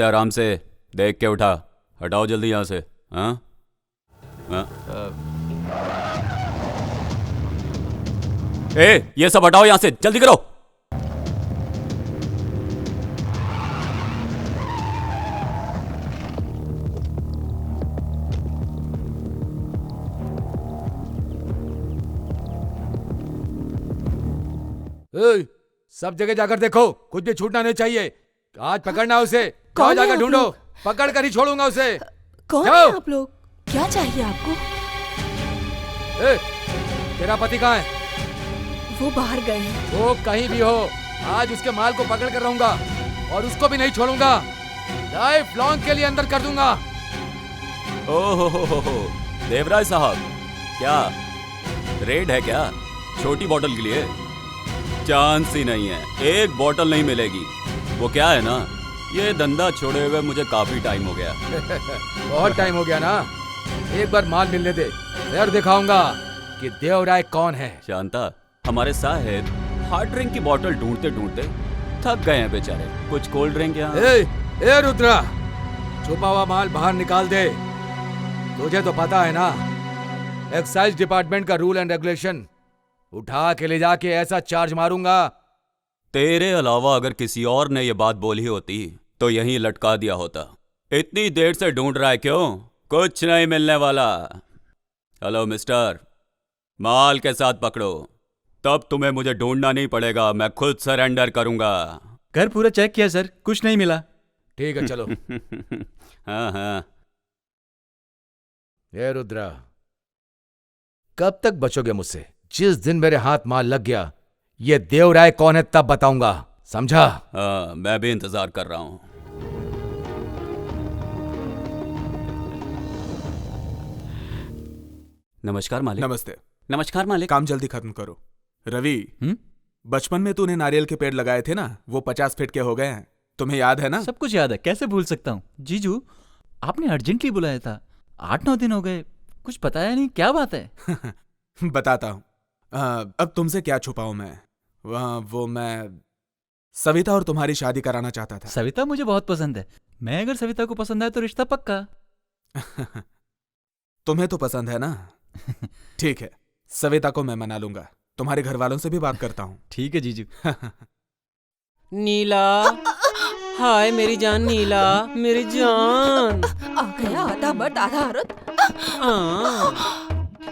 आराम से देख के उठा। हटाओ जल्दी यहाँ से। हाँ ये सब हटाओ यहाँ से, जल्दी करो। सब जगह जाकर देखो, कुछ भी छूटना नहीं चाहिए। आज पकड़ना उसे। कौन जाकर ढूंढो, पकड़ कर ही छोड़ूंगा उसे। कौन है आप लोग? क्या चाहिए आपको? तेरा पति कहाँ है? वो बाहर गए हैं। वो कहीं भी हो, आज उसके माल को पकड़ कर रहूंगा और उसको भी नहीं छोड़ूंगा। लाइफ लॉन्ग के लिए अंदर कर दूंगा। ओहो देवराज साहब, क्या रेड है क्या? छोटी बोतल के लिए चांस ही नहीं है, एक बोतल नहीं मिलेगी। वो क्या है ना, ये धंधा छोड़े हुए मुझे काफी टाइम हो गया। बहुत टाइम हो गया ना। एक बार माल मिलने दे, फिर दिखाऊंगा कि देवराय कौन है। शांता, हमारे साहेब हार्ड ड्रिंक की बोतल ढूंढते ढूंढते थक गए हैं बेचारे। कुछ कोल्ड ड्रिंक यहाँ? ए रुद्रा, छुपा हुआ माल बाहर निकाल दे। तुझे तो पता है ना, एक्साइज डिपार्टमेंट का रूल एंड रेगुलेशन। उठा के ले जाके ऐसा चार्ज मारूंगा। तेरे अलावा अगर किसी और ने ये बात बोली होती तो यहीं लटका दिया होता। इतनी देर से ढूंढ रहा है क्यों? कुछ नहीं मिलने वाला। हेलो मिस्टर, माल के साथ पकड़ो, तब तुम्हें मुझे ढूंढना नहीं पड़ेगा, मैं खुद सरेंडर करूंगा। घर पूरा चेक किया सर, कुछ नहीं मिला। ठीक है चलो। हाँ। ए रुद्रा, कब तक बचोगे मुझसे? जिस दिन मेरे हाथ माल लग गया, ये देवराय कौन है तब बताऊंगा, समझा? हाँ, मैं भी इंतजार कर रहा हूं। नमस्कार मालिक। नमस्ते। नमस्कार मालिक। काम जल्दी खत्म करो। रवि, बचपन में तूने नारियल के पेड़ लगाए थे ना, वो 50 फीट के हो गए हैं, तुम्हें याद है ना? सब कुछ याद है, कैसे भूल सकता हूँ। जीजू, आपने अर्जेंटली बुलाया था, 8-9 दिन हो गए, कुछ बताया नहीं, क्या बात है? बताता हूँ। अब तुमसे क्या छुपाऊं मैं? वो मैं सविता और तुम्हारी शादी कराना चाहता था। सविता मुझे बहुत पसंद है। मैं अगर सविता को पसंद आए तो रिश्ता पक्का। तुम्हें तो पसंद है ना? ठीक है, सविता को मैं मना लूंगा। तुम्हारे घर वालों से भी बात करता हूँ। ठीक है जीजू। नीला, हाय मेरी जान नीला, मेरी जान। आ गया आधा मर्द आधा औरत।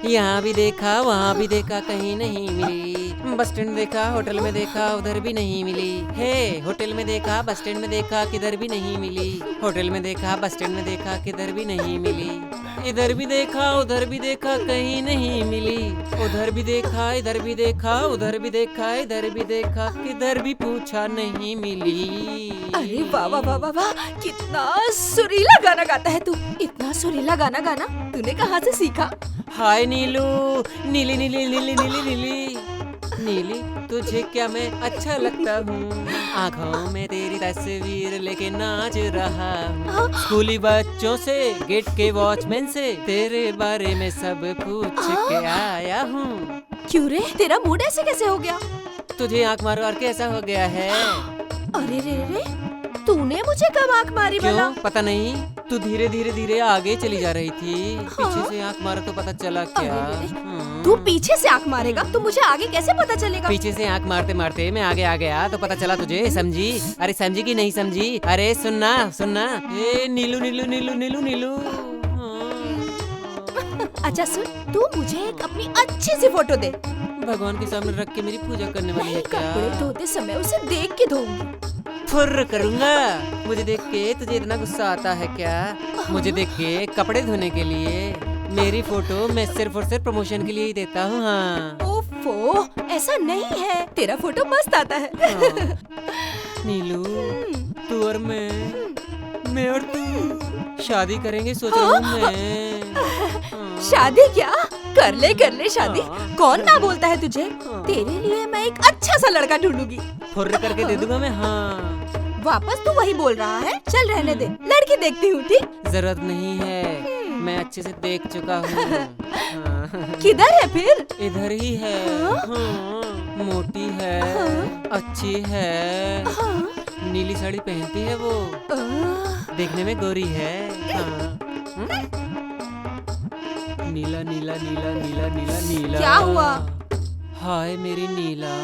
यहाँ भी देखा वहाँ भी देखा, कहीं नहीं मिली। बस स्टैंड देखा, होटल में देखा, उधर भी नहीं मिली। हे, होटल में देखा, बस स्टैंड में देखा, किधर भी नहीं मिली। होटल में देखा, बस स्टैंड में देखा, किधर भी नहीं मिली। इधर भी देखा, उधर भी देखा, कहीं नहीं मिली। उधर भी देखा, इधर भी देखा, उधर भी देखा, इधर भी देखा, किधर भी पूछा नहीं मिली। अरे वाह वाह वाह वाह वाह, कितना सुरीला गाना गाता है तू। इतना सुरीला गाना गाना तूने कहाँ से सीखा? हाय नीलू, नीली नीली नीली नीली नीली नीली, तुझे क्या मैं अच्छा लगता हूँ? आँखों में तेरी तस्वीर लेके नाच रहा हूँ। स्कूली बच्चों से, गेट के वॉचमैन से तेरे बारे में सब पूछ के आया हूँ। क्यों रे, तेरा मूड ऐसे कैसे हो गया? तुझे आँख मारो और कैसा हो गया है? अरे रे रे, तूने मुझे कब आँख मारी भला? क्यों पता नहीं, तू धीरे धीरे धीरे आगे चली जा रही थी। पीछे से आँख मारा तो पता चला क्या? तू पीछे से आँख मारेगा तो मुझे आगे कैसे पता चलेगा? पीछे से आँख मारते मारते मैं आगे आ गया तो पता चला तुझे। समझी? अरे समझी कि नहीं समझी? अरे सुनना सुनना, ए नीलू नीलू नीलू नीलू नीलू। अच्छा सुन, तू मुझे एक अपनी अच्छी सी फोटो दे। भगवान के सामने रख के मेरी पूजा करने वाली है क्या? कपड़े धोते समय उसे देख के धोऊंगी। फुर्र करूंगा। मुझे देख के तुझे इतना गुस्सा आता है क्या? मुझे देख के कपड़े धोने के लिए मेरी फोटो मैं सिर्फ और सिर्फ प्रमोशन के लिए ही देता हूँ। हाँ ओफो, ऐसा नहीं है, तेरा फोटो मस्त आता है। नीलू, तू और मैं और तू शादी करेंगे सोच रहा हूँ मैं। शादी क्या? कर ले शादी। कौन ना बोलता है तुझे? तेरे लिए मैं एक अच्छा सा लड़का ढूंढूंगी। फुर्र करके दे दूंगा मैं। हाँ वापस तू वही बोल रहा है? चल रहने दे, लड़की देखती हूँ। ठीक, जरूरत नहीं है, मैं अच्छे से देख चुका हूँ। किधर है फिर? इधर ही है। हाँ, मोटी है, अच्छी है, नीली साड़ी पहनती है वो, देखने में गोरी है। हाँ। नीला नीला नीला नीला नीला नीला। क्या हुआ? हाय मेरी नीला,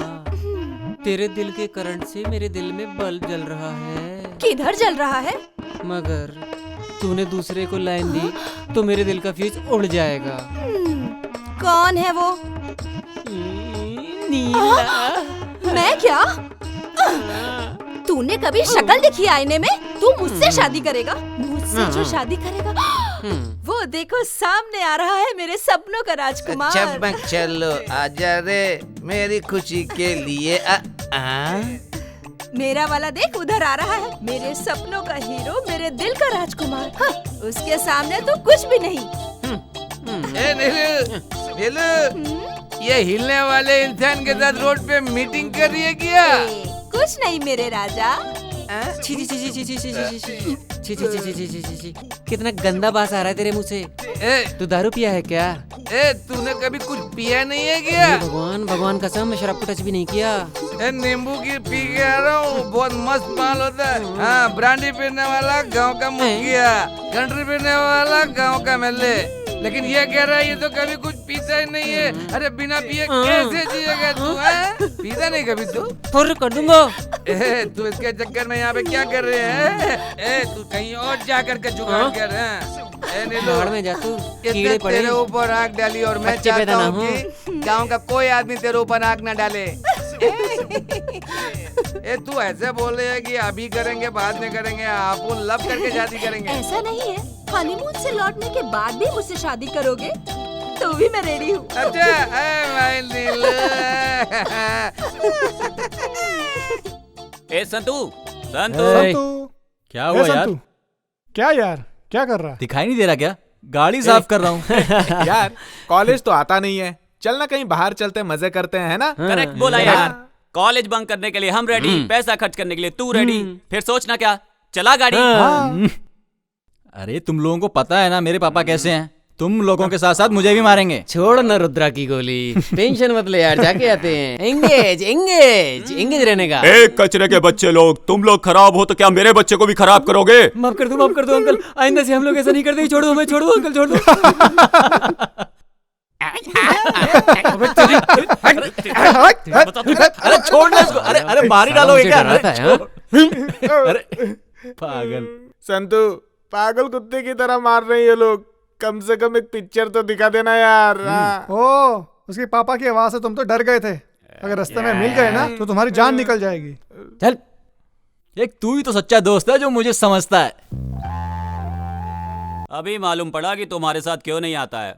तेरे दिल के करंट से मेरे दिल में बल्ब जल रहा है। किधर जल रहा है? मगर तूने दूसरे को लाइन दी तो मेरे दिल का फ्यूज उड़ जाएगा। कौन है वो? नीला। मैं क्या? तूने कभी शक्ल देखी आईने में? तू मुझसे शादी करेगा? मुझसे जो शादी करेगा वो देखो सामने आ रहा है मेरे सपनों का राजकुमार। चमक चलो आजा रे मेरी खुशी के लिए। मेरा वाला देख उधर आ रहा है, मेरे सपनों का हीरो, मेरे दिल का राजकुमार। हाँ, उसके सामने तो कुछ भी नहीं। ए नीलू, ये हिलने वाले इंसान के साथ रोड पे मीटिंग कर रही है क्या? कुछ नहीं मेरे राजा। छी छी छी छी छी छी छी छी छी छी छी छी छी छी छी, कितना गंदा बास आ रहा है तेरे मुंह से। तू दारू पिया है क्या? तूने कभी कुछ पिया नहीं है क्या? भगवान भगवान कसम, मैं शराब को टच भी नहीं किया। नींबू की पी के आ रहा हूँ, बहुत मस्त माल होता है। हाँ, ब्रांडी पीने वाला गांव का मुखिया, कंट्री पीने वाला गांव का एमएलए, लेकिन ये कह रहा है ये तो कभी कुछ पीता ही नहीं है। अरे बिना पिए कैसे जिएगा तू? पीता नहीं कभी तू? फुर्र कर दूंगा। तू इसके चक्कर में यहाँ पे क्या कर रहे हैं? तू कहीं और जा करके जुगाड़ कर रहे हैं। बाहर में जा तू, कीड़े पड़े। तेरे ऊपर आग डाली और मैं चाहता हूँ कि गाँव का कोई आदमी तेरे ऊपर आग न डाले। तू ऐसे बोल रहे है कि अभी करेंगे बाद में करेंगे, आप लव करके शादी करेंगे? ऐसा नहीं है, हनीमून से लौटने के बाद भी मुझसे शादी करोगे तो भी मैं रेडी हूँ। अच्छा, संतू क्या हुआ यार? क्या यार, क्या कर रहा? दिखाई नहीं दे रहा क्या? गाड़ी साफ कर रहा हूँ। यार कॉलेज तो आता नहीं है, चलना कहीं बाहर चलते मजे करते हैं, है ना? करेक्ट बोला यार। कॉलेज बंक करने के लिए हम रेडी, पैसा खर्च करने के लिए तू रेडी, फिर सोचना क्या? चला गाड़ी। अरे तुम लोगों को पता है ना मेरे पापा कैसे हैं? तुम लोगों के साथ साथ मुझे भी मारेंगे। छोड़ ना रुद्रा की गोली, टेंशन मत ले यार, जाके आते हैं। एंगेज एंगेज एंगेज रहने का। एक कचरे के बच्चे लोग, तुम लोग खराब हो तो क्या मेरे बच्चे को भी खराब करोगे? माफ कर दो अंकल, आइंदा से हम लोग ऐसा नहीं करते। छोड़ दो हमें, छोड़ दो अंकल, छोड़ दो। अरे छोड़ दो इसको। अरे मार ही डालोगे क्या? अरे पागल संतू, पागल कुत्ते की तरह मार रहे हैं ये लोग। कम से कम एक पिक्चर तो दिखा देना यार। ओ, उसके पापा की आवाज से तुम तो डर गए थे। अगर रास्ते में मिल गए ना तो तुम्हारी जान निकल जाएगी। चल, एक तू ही तो सच्चा दोस्त है जो मुझे समझता है। अभी मालूम पड़ा कि तुम्हारे साथ क्यों नहीं आता है।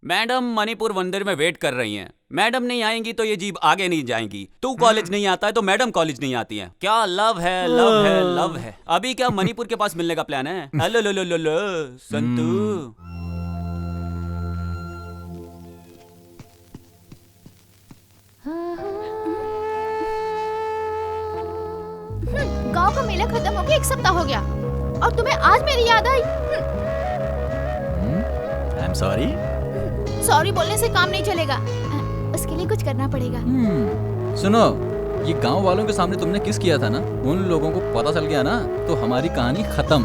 मैडम मणिपुर मंदिर में वेट कर रही हैं। मैडम नहीं आएंगी तो ये जीप आगे नहीं जाएंगी। तू कॉलेज नहीं आता है तो मैडम कॉलेज नहीं आती हैं। क्या लव है, लव है, लव है। अभी क्या मणिपुर के पास मिलने का प्लान है? हेलो लो लो लो लो संतू। गांव का मेला खत्म हो गया, 1 सप्ताह हो गया और तुम्हें आज मेरी याद आई। I am sorry. सॉरी बोलने से काम नहीं चलेगा, उसके लिए कुछ करना पड़ेगा। सुनो, ये गांव वालों के सामने तुमने किस किया था ना, उन लोगों को पता चल गया ना तो हमारी कहानी खत्म।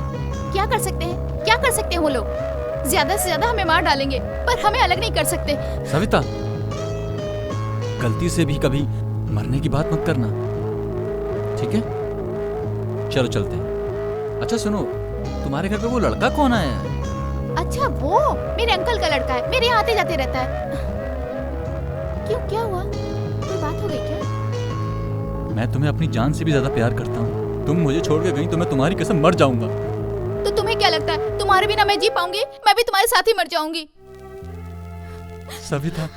क्या कर सकते हैं, क्या कर सकते हैं वो लोग? ज्यादा से ज्यादा हमें मार डालेंगे पर हमें अलग नहीं कर सकते। सविता, गलती से भी कभी मरने की बात मत करना, ठीक है? चलो चलते हैं। अच्छा सुनो, तुम्हारे घर पे वो लड़का कौन आया है? अच्छा, वो मेरे अंकल का लड़का है, मेरे यहाँ आते जाते रहता है। क्यों, क्या हुआ? कोई बात हो गई क्या? मैं तुम्हें अपनी जान से भी ज्यादा प्यार करता हूँ। तुम मुझे छोड़ के गई तो मैं तुम्हारी कसम मर जाऊंगा। तो तुम्हें क्या लगता है तुम्हारे बिना मैं जी पाऊंगी? मैं भी तुम्हारे साथ ही मर जाऊंगी। सविता,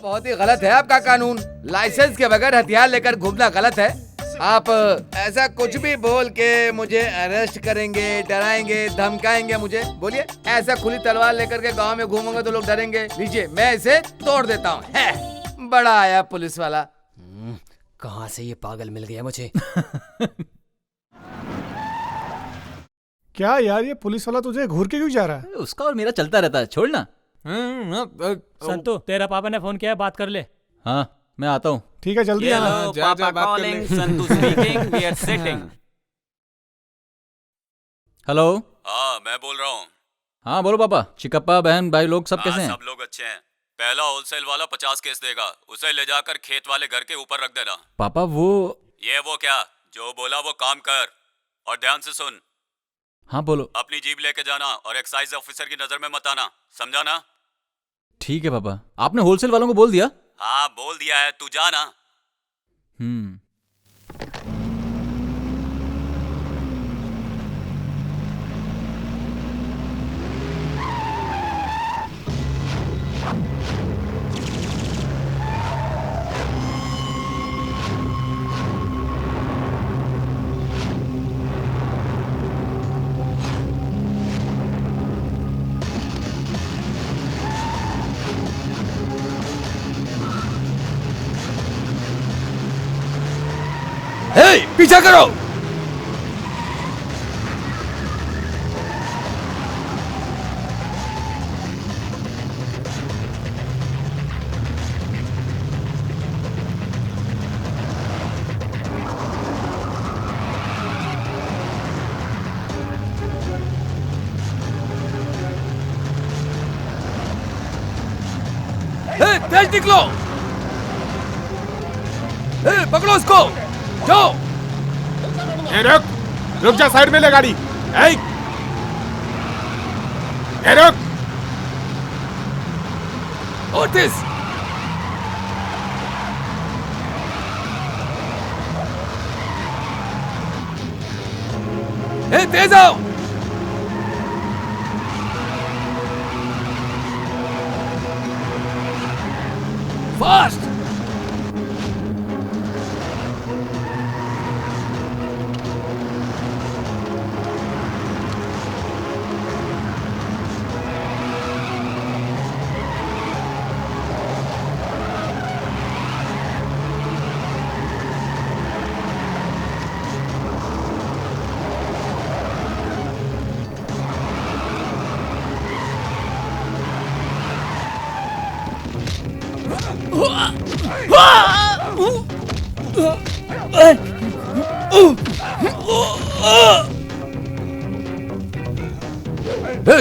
बहुत ही गलत है आपका कानून। लाइसेंस के बगैर हथियार लेकर घूमना गलत है। आप ऐसा कुछ भी बोल के मुझे अरेस्ट करेंगे, डराएंगे, धमकाएंगे मुझे? बोलिए, ऐसा खुली तलवार लेकर के गांव में घूमूंगा तो लोग डरेंगे। लीजिए, मैं इसे तोड़ देता हूँ। बड़ा आया पुलिस वाला। कहाँ से ये पागल मिल गया मुझे? क्या यार, ये पुलिस वाला तुझे घूर के क्यों जा रहा है? उसका और मेरा चलता रहता है, छोड़ना। संतू, तेरा पापा ने फोन किया है, बात कर ले। हाँ, मैं आता हूँ। ठीक है, जल्दी आना। पापा calling, Santu speaking, we are sitting. Hello. हाँ, मैं बोल रहा हूँ। हाँ बोलो पापा। चिकप्पा, बहन, भाई लोग सब कैसे हैं? सब लोग अच्छे हैं। पहला होलसेल वाला 50 केस देगा, उसे ले जाकर खेत वाले घर के ऊपर रख देना। पापा वो क्या, जो बोला वो काम कर और ध्यान से सुन। हाँ बोलो। अपनी जीप लेके जाना और एक्साइज ऑफिसर की नजर में मत आना, समझा ना? ठीक है पापा। आपने होलसेल वालों को बोल दिया? हाँ बोल दिया है, तू जा ना। पीछा करो। तेज निकलो। पकड़ो उसको, जाओ। रुक जा, साइड में ले गाड़ी। रुक। ओटिस, तेज आओ। फास्ट।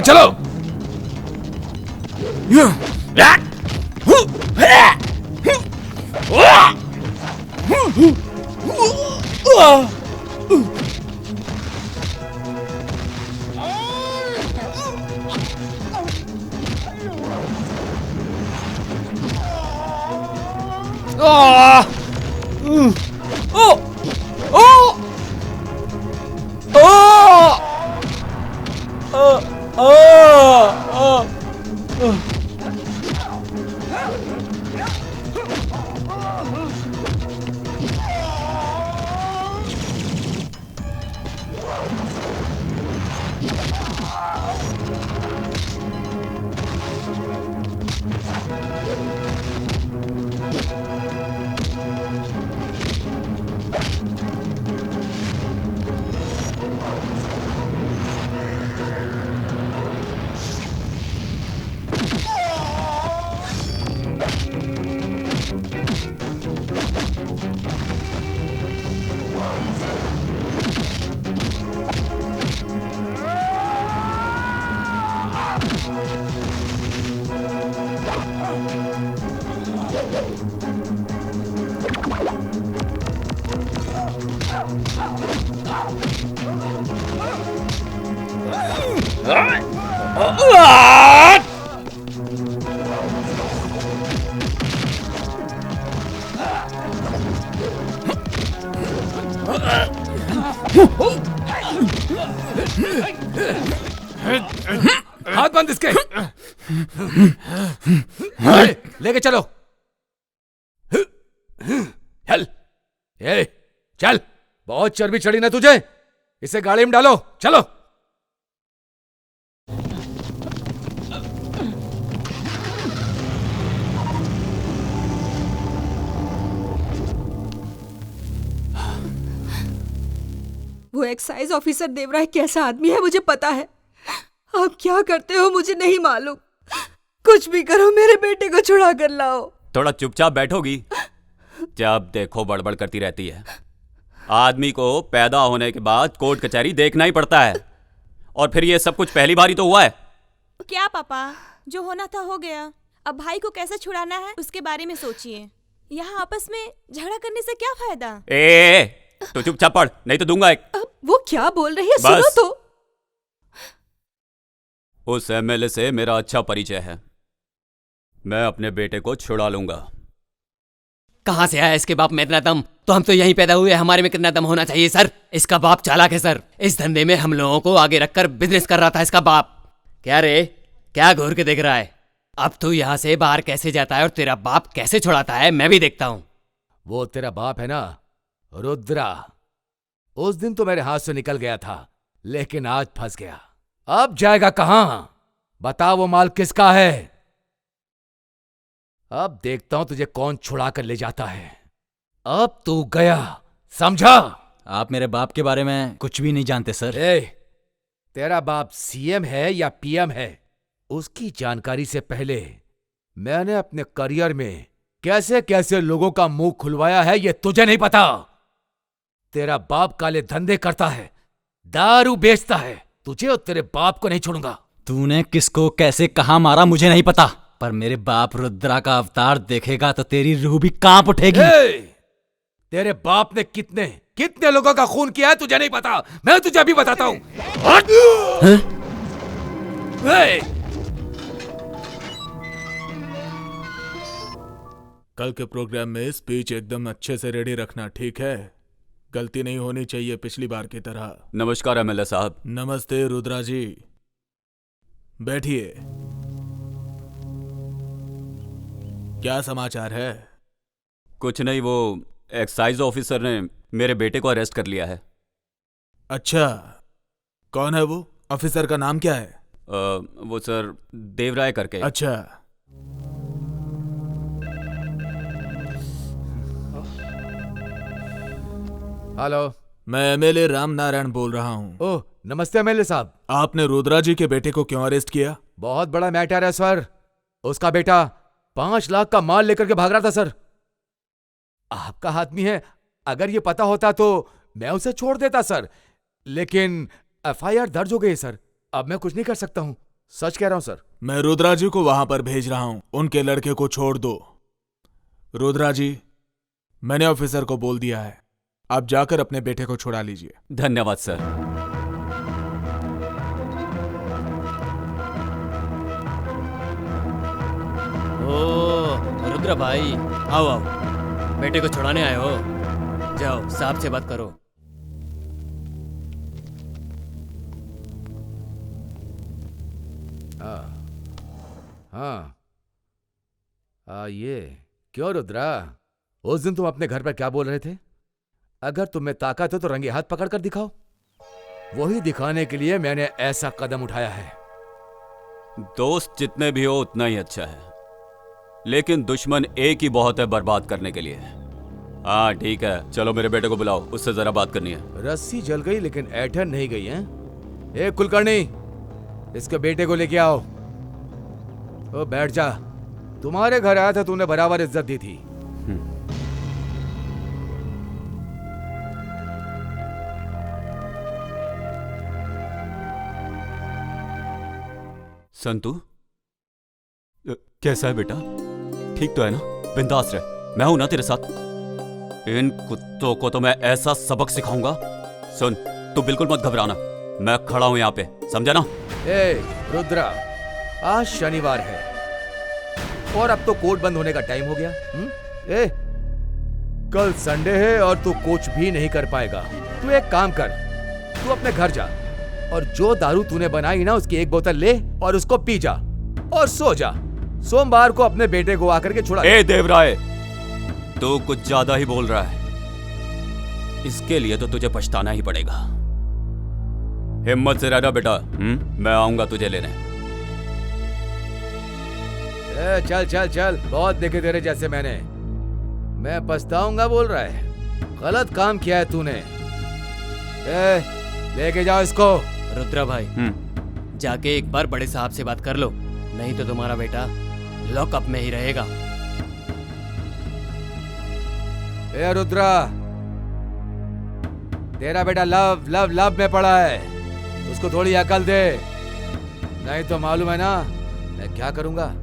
चलो। हाथ बंद इसके। लेके चलो। चल, चल। बहुत चर्बी चढ़ी ना तुझे, इसे गाड़ी में डालो। चलो। वो एक्साइज ऑफिसर देवराय कैसा आदमी है मुझे पता है। आप क्या करते हो मुझे नहीं मालूम। कुछ भी करो, मेरे बेटे को छुड़ा कर लाओ। थोड़ा चुपचाप बैठोगी? जब देखो बड़बड़ करती रहती है। आदमी को पैदा होने के बाद कोर्ट कचहरी देखना ही पड़ता है, और फिर ये सब कुछ पहली बार ही तो हुआ है। क्या पापा, जो होना था हो गया। अब भाई को कैसे छुड़ाना है उसके बारे में सोचिए। यहाँ आपस में झगड़ा करने से क्या फायदा। तो चुपचाप पढ़, नहीं तो दूंगा एक। वो क्या बोल रही है, सुनो तो। उस एमएलए से मेरा अच्छा परिचय है, मैं अपने बेटे को छुड़ा लूंगा। कहाँ से आया इसके बाप में इतना दम? तो हम तो यहीं पैदा हुए, हमारे में कितना दम होना चाहिए सर? इसका बाप चालाक है सर, इस धंधे में हम लोगों को आगे रखकर बिजनेस कर रहा था इसका बाप। क्या रे, क्या घूर के देख रहा है? अब तू यहाँ से बाहर कैसे जाता है और तेरा बाप कैसे छुड़ाता है, मैं भी देखता हूँ। वो तेरा बाप है ना, रुद्रा, उस दिन तो मेरे हाथ से निकल गया था, लेकिन आज फंस गया। अब जाएगा कहां? बता वो माल किसका है? अब देखता हूं तुझे कौन छुड़ा कर ले जाता है। अब तू गया, समझा? आप मेरे बाप के बारे में कुछ भी नहीं जानते सर। तेरा बाप सीएम है या पीएम है, उसकी जानकारी से पहले मैंने अपने करियर में कैसे कैसे लोगों का मुंह खुलवाया है ये तुझे नहीं पता। तेरा बाप काले धंधे करता है, दारू बेचता है, तुझे और तेरे बाप को नहीं छोड़ूंगा। तूने किसको कैसे कहाँ मारा मुझे नहीं पता, पर मेरे बाप रुद्रा का अवतार देखेगा तो तेरी रूह भी कांप उठेगी। तेरे बाप ने कितने कितने लोगों का खून किया है तुझे नहीं पता, मैं तुझे अभी बताता हूं। कल के प्रोग्राम में स्पीच एकदम अच्छे से रेडी रखना, ठीक है? गलती नहीं होनी चाहिए पिछली बार की तरह। नमस्कार एमएलए साहब। नमस्ते रुद्रा जी, बैठिए। क्या समाचार है? कुछ नहीं, वो एक्साइज ऑफिसर ने मेरे बेटे को अरेस्ट कर लिया है। अच्छा, कौन है वो? ऑफिसर का नाम क्या है? वो सर देवराय करके। अच्छा, हेलो, मैं एमएलए राम नारायण बोल रहा हूँ। ओह, नमस्ते एमएलए साहब। आपने रुद्रा जी के बेटे को क्यों अरेस्ट किया? बहुत बड़ा मैटर है सर। उसका बेटा 5 लाख का माल लेकर के भाग रहा था सर। आपका आदमी है, अगर ये पता होता तो मैं उसे छोड़ देता सर, लेकिन एफआईआर दर्ज हो गई सर, अब मैं कुछ नहीं कर सकता हूँ, सच कह रहा हूँ सर। मैं रुद्रा जी को वहां पर भेज रहा हूँ, उनके लड़के को छोड़ दो। रुद्रा जी, मैंने ऑफिसर को बोल दिया है, आप जाकर अपने बेटे को छुड़ा लीजिए। धन्यवाद सर। ओ रुद्र भाई, आओ आओ, बेटे को छुड़ाने आए हो? जाओ साहब से बात करो। हाँ, ये क्यों रुद्रा, उस दिन तुम अपने घर पर क्या बोल रहे थे? अगर तुम में ताकत हो तो रंगे हाथ पकड़ कर दिखाओ। वही दिखाने के लिए मैंने ऐसा कदम उठाया है। दोस्त जितने भी हो उतना ही अच्छा है, लेकिन दुश्मन एक ही बहुत है बर्बाद करने के लिए। हाँ ठीक है, चलो मेरे बेटे को बुलाओ, उससे जरा बात करनी है। रस्सी जल गई लेकिन ऐठन नहीं गई है। ए कुलकर्णी, इसके बेटे को लेके आओ। ओ बैठ जा, तुम्हारे घर आया था, तूने बराबर इज्जत दी थी। संतु, कैसा है बेटा? ठीक तो है ना? बिंदास रह, मैं हूं ना तेरे साथ। इन कुत्तों को तो मैं ऐसा सबक सिखाऊंगा। सुन, तू बिल्कुल मत घबराना, मैं खड़ा हूं यहाँ पे, समझा ना? ए रुद्रा, आज शनिवार है और अब तो कोर्ट बंद होने का टाइम हो गया। ए, कल संडे है और तू कुछ भी नहीं कर पाएगा। तू एक काम कर, तू अपने घर जा और जो दारू तूने बनाई ना उसकी 1 बोतल ले और उसको पी जा और सो जा। सोमवार को अपने बेटे को आकर के छुड़ा। ए देवराय, तू कुछ ज्यादा ही बोल रहा है, इसके लिए तो तुझे पछताना ही पड़ेगा। हिम्मत से रहना बेटा, मैं आऊंगा तुझे लेने। चल चल चल, बहुत देखे तेरे जैसे मैंने। मैं पछताऊंगा बोल रहा है, गलत काम किया है तूने। लेके जाओ इसको। रुद्रा भाई, जाके एक बार बड़े साहब से बात कर लो, नहीं तो तुम्हारा बेटा लॉकअप में ही रहेगा। ए रुद्रा, तेरा बेटा लव लव लव में पड़ा है, उसको थोड़ी अकल दे, नहीं तो मालूम है ना मैं क्या करूंगा।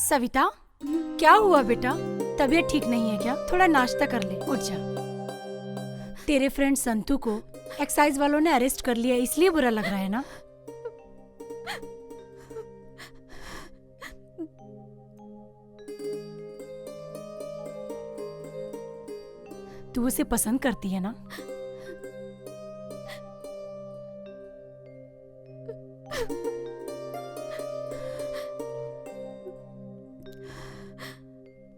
सविता, क्या हुआ बेटा? तबीयत ठीक नहीं है क्या? थोड़ा नाश्ता कर ले, उठ जा। तेरे फ्रेंड संतू को एक्साइज वालों ने अरेस्ट कर लिया, इसलिए बुरा लग रहा है ना? तू उसे पसंद करती है ना?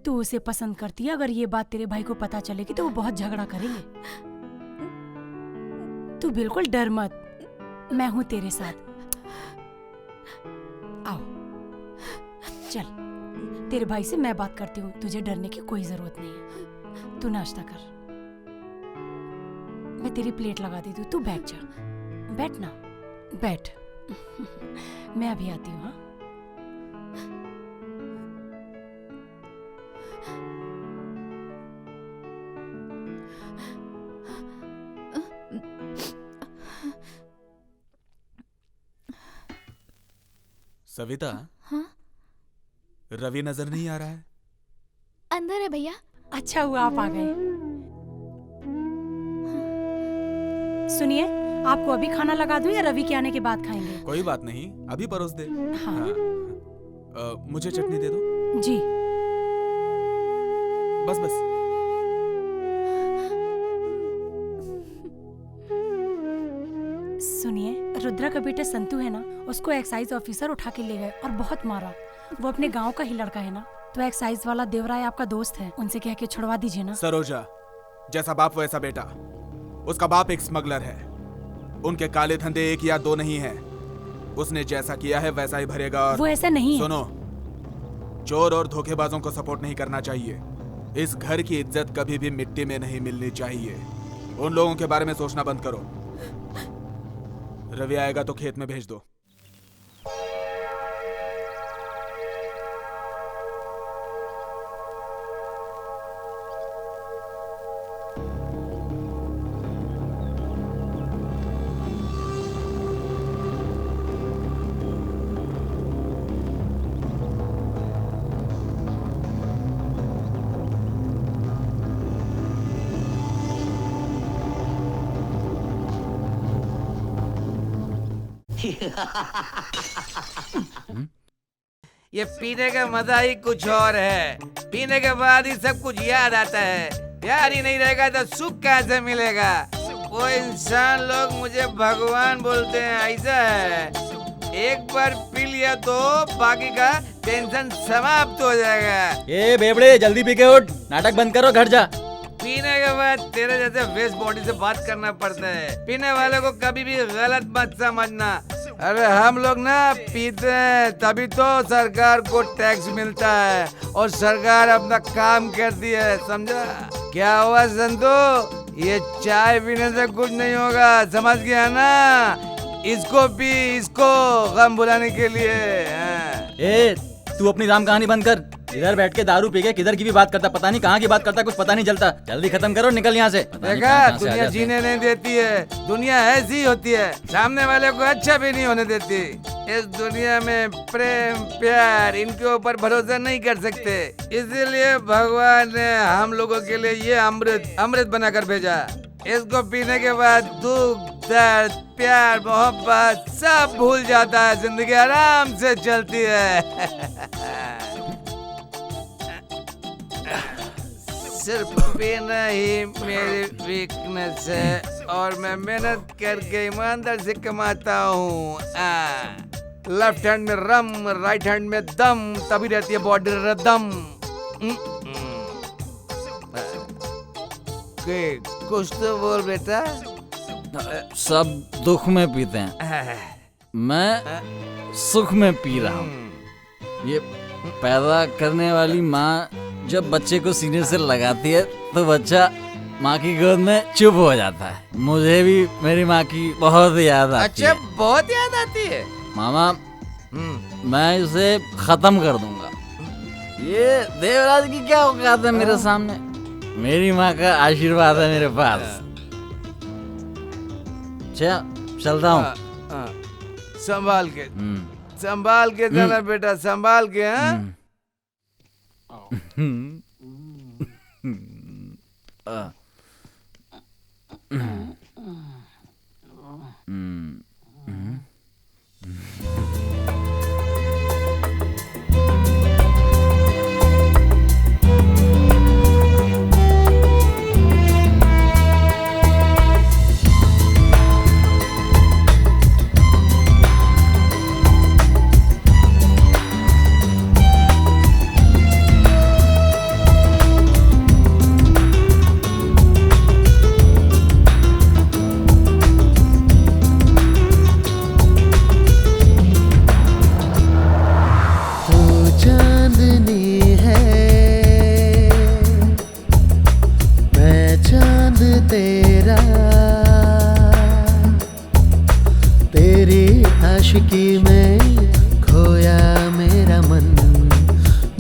तू उसे पसंद करती है। अगर ये बात तेरे भाई को पता चलेगी तो वो बहुत झगड़ा करेंगे। तू बिल्कुल डर मत, मैं हूं तेरे साथ। आओ चल, तेरे भाई से मैं बात करती हूँ, तुझे डरने की कोई जरूरत नहीं है। तू नाश्ता कर, मैं तेरी प्लेट लगा देती हूँ, तू बैठ जा। बैठ ना, बैठ। मैं अभी आती हूँ। हाँ, सविता, हाँ? रवि नजर नहीं आ रहा है? अंदर है भैया। अच्छा हुआ आप आ गए। सुनिए, आपको अभी खाना लगा दूं या रवि के आने के बाद खाएंगे? कोई बात नहीं, अभी परोस दे। हाँ। मुझे चटनी दे दो। जी। बस बस। सुनिए, रुद्रा का बेटा संतू है ना, उसको एक्साइज ऑफिसर उठा के ले गए और बहुत मारा। वो अपने गांव का ही लड़का है ना, तो एक्साइज वाला देवराय आपका दोस्त है, उनसे कह के छुड़वा दीजिए ना। सरोजा, जैसा बाप वैसा बेटा। उसका बाप एक स्मगलर है, उनके काले धंधे एक या दो नहीं है। उसने जैसा किया है वैसा ही भरेगा। और वो ऐसा नहीं है। सुनो, चोर और धोखेबाजों को सपोर्ट नहीं करना चाहिए। इस घर की इज्जत कभी भी मिट्टी में नहीं मिलनी चाहिए। उन लोगों के बारे में सोचना बंद करो। रवि आएगा तो खेत में भेज दो। ये पीने का मजा ही कुछ और है। पीने के बाद ही सब कुछ याद आता है। प्यार ही नहीं रहेगा तो सुख कैसे मिलेगा? वो इंसान लोग मुझे भगवान बोलते हैं, ऐसा है। एक बार पी लिया तो बाकी का टेंशन समाप्त हो जाएगा। ए बेबड़े, जल्दी पी के उठ, नाटक बंद करो, घर जा। पीने के बाद तेरे जैसे वेस्ट बॉडी से बात करना पड़ता है। पीने वाले को कभी भी गलत मत समझना। अरे हम लोग ना पीते हैं तभी तो सरकार को टैक्स मिलता है और सरकार अपना काम करती है, समझा? क्या हुआ संतू? ये चाय पीने से कुछ नहीं होगा, समझ गया ना? इसको पी, इसको गम भुलाने के लिए। ए, तू अपनी राम कहानी बंद कर। इधर बैठ के दारू पी के किधर की भी बात करता, पता नहीं कहाँ की बात करता, कुछ पता नहीं चलता। जल्दी खत्म करो, निकल यहाँ से। देखा, दुनिया जीने नहीं देती है। दुनिया ऐसी होती है, सामने वाले को अच्छा भी नहीं होने देती। इस दुनिया में प्रेम प्यार इनके ऊपर भरोसा नहीं कर सकते। इसीलिए भगवान ने हम लोगों के लिए ये अमृत बनाकर भेजा। इसको पीने के बाद दुख दर्द प्यार मोहब्बत सब भूल जाता है, जिंदगी आराम से चलती है। सिर्फ पीना ही मेरी वीकनेस है और मैं मेहनत करके ईमानदार से कमाता हूँ। लेफ्ट हैंड में रम, राइट हैंड में दम, तभी रहती है बॉडी रदम। कुछ तो बोल बेटा। सब दुख में पीते हैं, मैं सुख में पी रहा हूँ। ये पैदा करने वाली माँ जब बच्चे को सीने से लगाती है तो बच्चा माँ की गोद में चुप हो जाता है। मुझे भी मेरी माँ की बहुत याद आती है। अच्छा, बहुत याद आती है मामा। मैं इसे खत्म कर दूंगा। ये देवराज की क्या औकात है मेरे सामने? मेरी माँ का आशीर्वाद है मेरे पास। चलता हूँ। संभाल के जाना बेटा, संभाल के। हाँ? आशिकी में खोया मेरा मन,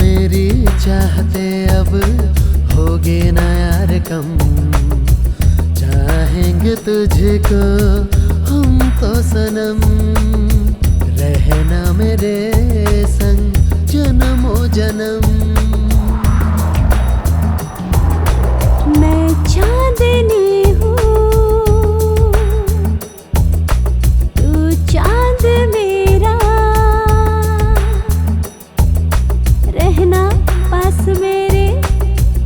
मेरी चाहते अब होगे ना यार कम। चाहेंगे तुझको हम तो सनम, रहना मेरे संग जन्मों जन्म। मैं चांदनी चांद मेरा, रहना पास मेरे,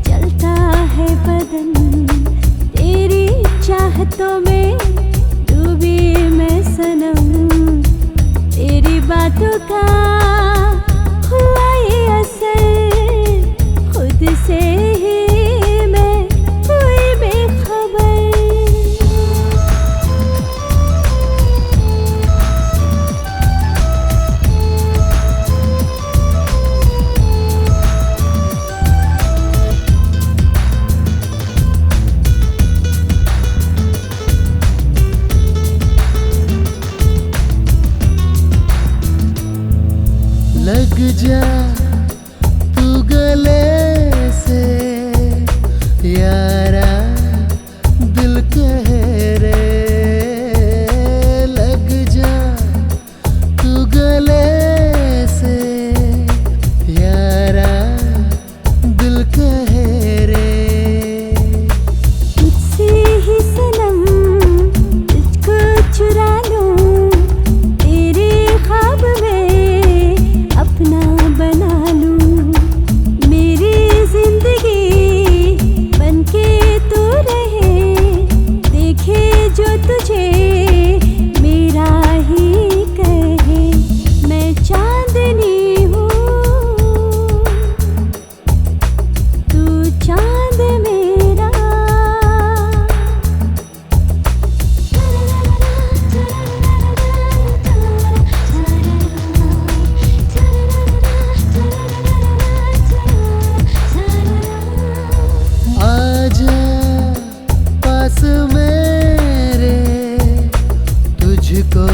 चलता है बदन। तेरी चाहतों में डूबी मैं सनम, तेरी बातों का हुआ ये असर, खुद से ही मैं हुई बेखबर। लग जा तू गले से यारा, दिल कह रे। लग जा तू गले से यारा, दिल कह रे। तुझसे ही सनम तुझको चुरा लूं, तेरे ख्वाब में अपना बना लूं। मेरी जिंदगी बनके तू रहे, देखे जो तुझे मेरा ही कहे। मैं चांदनी हूँ, तू चांद मेरा। आजा पास मेरे, तुझको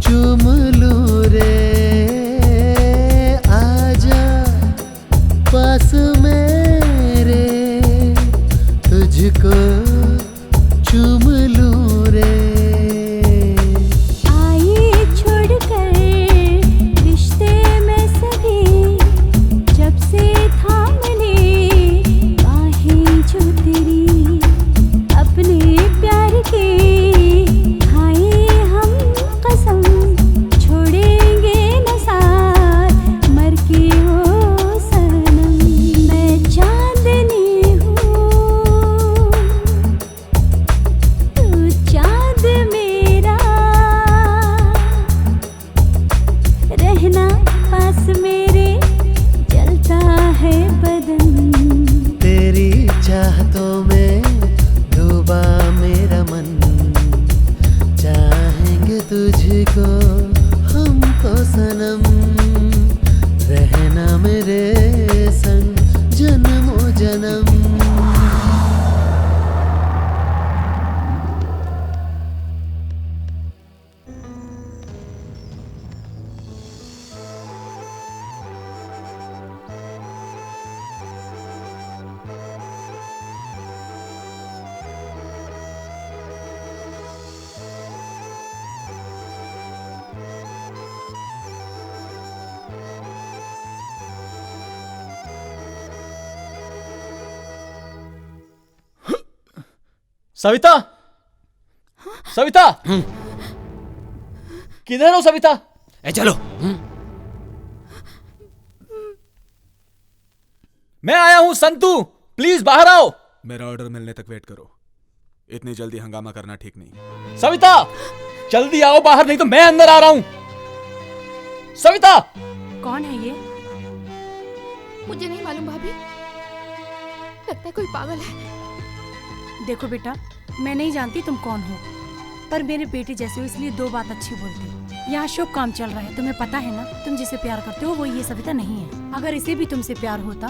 चूम लूं रे। आजा पास मेरे, तुझको चूम लूं रे। आइए छोड़कर रिश्ते में सभी, जब से थामने बाहें जो तेरी, अपने प्यार की खाए हम कसम। छोड़ेंगे न साथ मर के हो सनम। मैं चांदनी हूँ, तू चांद मेरा, रहना पास मेरे, जलता है बदन। तेरी चाहतों में डूबा मेरा मन, चाहेंगे तुझको हम तो सनम, रहना मेरे संग जन्मों जन्म। सविता, सविता, किधर हो सविता? ए चलो। मैं आया हूं संतू, प्लीज बाहर आओ। मेरा ऑर्डर मिलने तक वेट करो, इतनी जल्दी हंगामा करना ठीक नहीं। सविता जल्दी आओ बाहर, नहीं तो मैं अंदर आ रहा हूं। सविता। कौन है ये? मुझे नहीं मालूम भाभी, लगता है कोई पागल है। देखो बेटा, मैं नहीं जानती तुम कौन हो, पर मेरे बेटे जैसे हो इसलिए दो बात अच्छी बोलती हूँ। यहाँ शुभ काम चल रहा है, तुम्हें पता है ना, तुम जिसे प्यार करते हो वो ये सविता नहीं है। अगर इसे भी तुमसे प्यार होता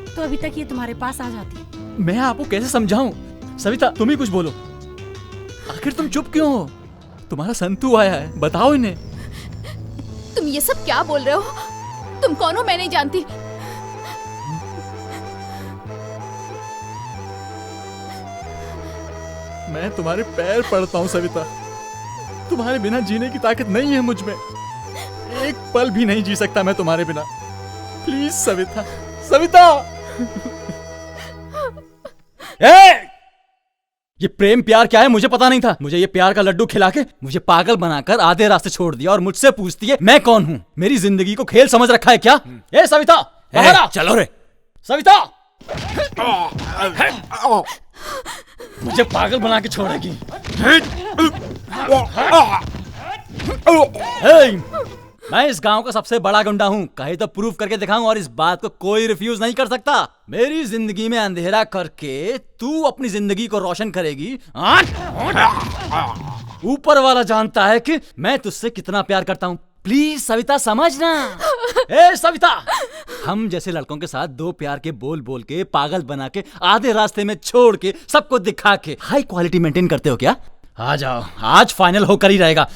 तो अभी तक ये तुम्हारे पास आ जाती। मैं आपको कैसे समझाऊं? सविता तुम ही कुछ बोलो, आखिर तुम चुप क्यों हो? तुम्हारा संतू आया है, बताओ इन्हें। तुम ये सब क्या बोल रहे हो? तुम कौन हो? मैं नहीं जानती। मैं तुम्हारे पैर पड़ता हूँ सविता, तुम्हारे बिना जीने की ताकत नहीं है मुझ में। एक पल भी नहीं जी सकता मैं तुम्हारे बिना। प्लीज सविता, सविता। ये प्रेम प्यार क्या है मुझे पता नहीं था। मुझे ये प्यार का लड्डू खिला के मुझे पागल बनाकर आधे रास्ते छोड़ दिया और मुझसे पूछती है मैं कौन हूँ। मेरी जिंदगी को खेल समझ रखा है क्या? ए सविता बाहर आ। चलो रे सविता। मुझे पागल बना के छोड़ेगी। मैं इस गांव का सबसे बड़ा गुंडा हूँ, कहीं तो प्रूफ करके दिखाऊं और इस बात को कोई रिफ्यूज नहीं कर सकता। मेरी जिंदगी में अंधेरा करके तू अपनी जिंदगी को रोशन करेगी। ऊपर वाला जानता है कि मैं तुझसे कितना प्यार करता हूँ। प्लीज सविता समझना। ए सविता, हम जैसे लड़कों के साथ दो प्यार के बोल बोल के पागल बना के आधे रास्ते में छोड़ के सबको दिखा के हाई क्वालिटी मेंटेन करते हो क्या? आ जाओ, आज फाइनल होकर ही रहेगा।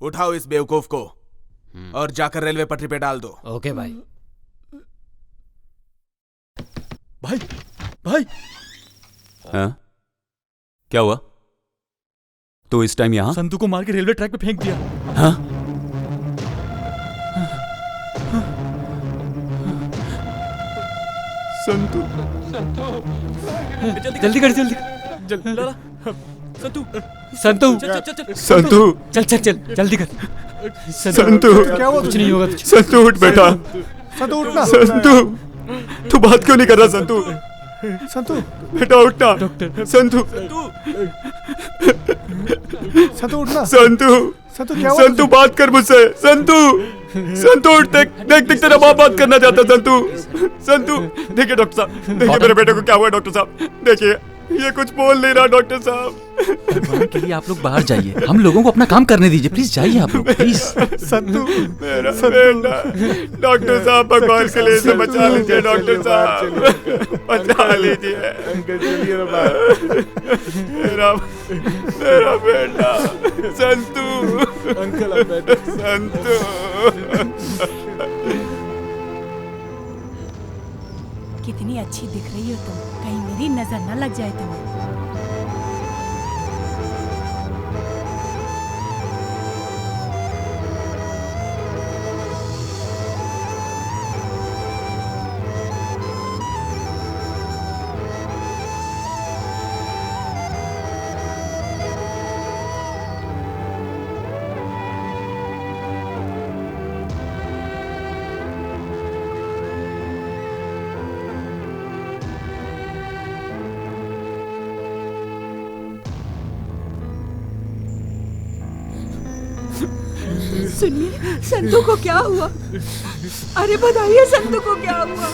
उठाओ इस बेवकूफ को और जाकर रेलवे पटरी पे डाल दो। ओके भाई। भाई भाई। हाँ? क्या हुआ? तो इस टाइम यहाँ? संतू को मार के रेलवे ट्रैक पे फेंक दिया। हाँ? संतू, जल्दी कर, जल्दी संतू, संतू, संतू, चल चल चल जल्दी कर। संतू, क्या हुआ? कुछ नहीं होगा। संतू उठ बेटा। संतू उठना। संतू, तू बात क्यों नहीं कर रहा? संतू, संतू बेटा उठना। डॉक्टर संतू, संतू उठना। संतू, संतू क्या हुआ? संतू बात कर मुझसे। संतू, संतू उठ, देख देख देख तेरा बाप बात करना चाहता। संतू, संतू देखिए डॉक्टर साहब, देखिए मेरे बेटे को क्या हुआ डॉक्टर साहब, देखिए ये कुछ बोल नहीं रहा डॉक्टर साहब। के लिए आप लोग बाहर जाइए, हम लोगों को अपना काम करने दीजिए। प्लीज जाइए आप लोग, प्लीज। संतू, मेरा बेटा, डॉक्टर साहब भगवान के लिए इसे बचा लीजिए। डॉक्टर साहब बचा लीजिए। मेरा बेटा संतू, अंकल बेटा संतू। कितनी अच्छी दिख रही हो तुम, कहीं मेरी नजर न लग जाए तुम्हें। सुनिए, संतू को क्या हुआ? अरे बताइए संतू को क्या हुआ?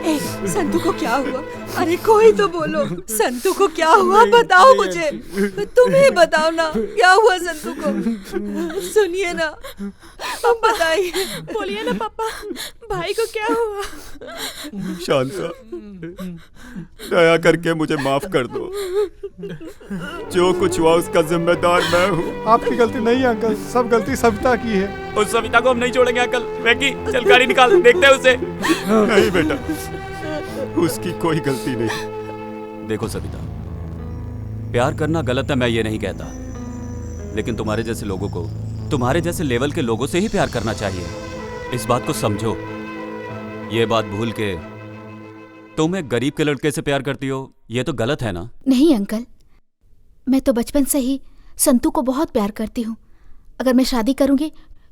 ए, संतू को क्या हुआ? अरे कोई तो बोलो, संतू को क्या हुआ बताओ मुझे, तुम ही बताओ ना क्या हुआ संतू को। सुनिए ना, अब बताइए, बोलिए ना पापा, भाई को क्या हुआ? शांता, दया करके मुझे माफ कर दो। जो कुछ हुआ उसका जिम्मेदार मैं हूँ। आपकी गलती नहीं है अंकल, सब गलती सविता की है। उस सविता को हम नहीं छोड़ेंगे अंकल। वेंकी, चल गाड़ी निकाल, देखते हैं उसे। नहीं बेटा, उसकी कोई गलती नहीं। देखो सविता, प्यार करना गलत है मैं ये नहीं कहता, लेकिन तुम्हारे जैसे लोगों को, तुम्हारे जैसे लेवल के लोगों से ही प्यार करना चाहिए। इस बात को समझो। ये बात भूल के तुम एक गरीब के लड़के से प्यार करती हो, ये तो गलत है ना? नहीं अंकल, मैं तो बचपन से ही संतू को बहुत प्यार करती हूँ। अगर मैं शादी करूंगी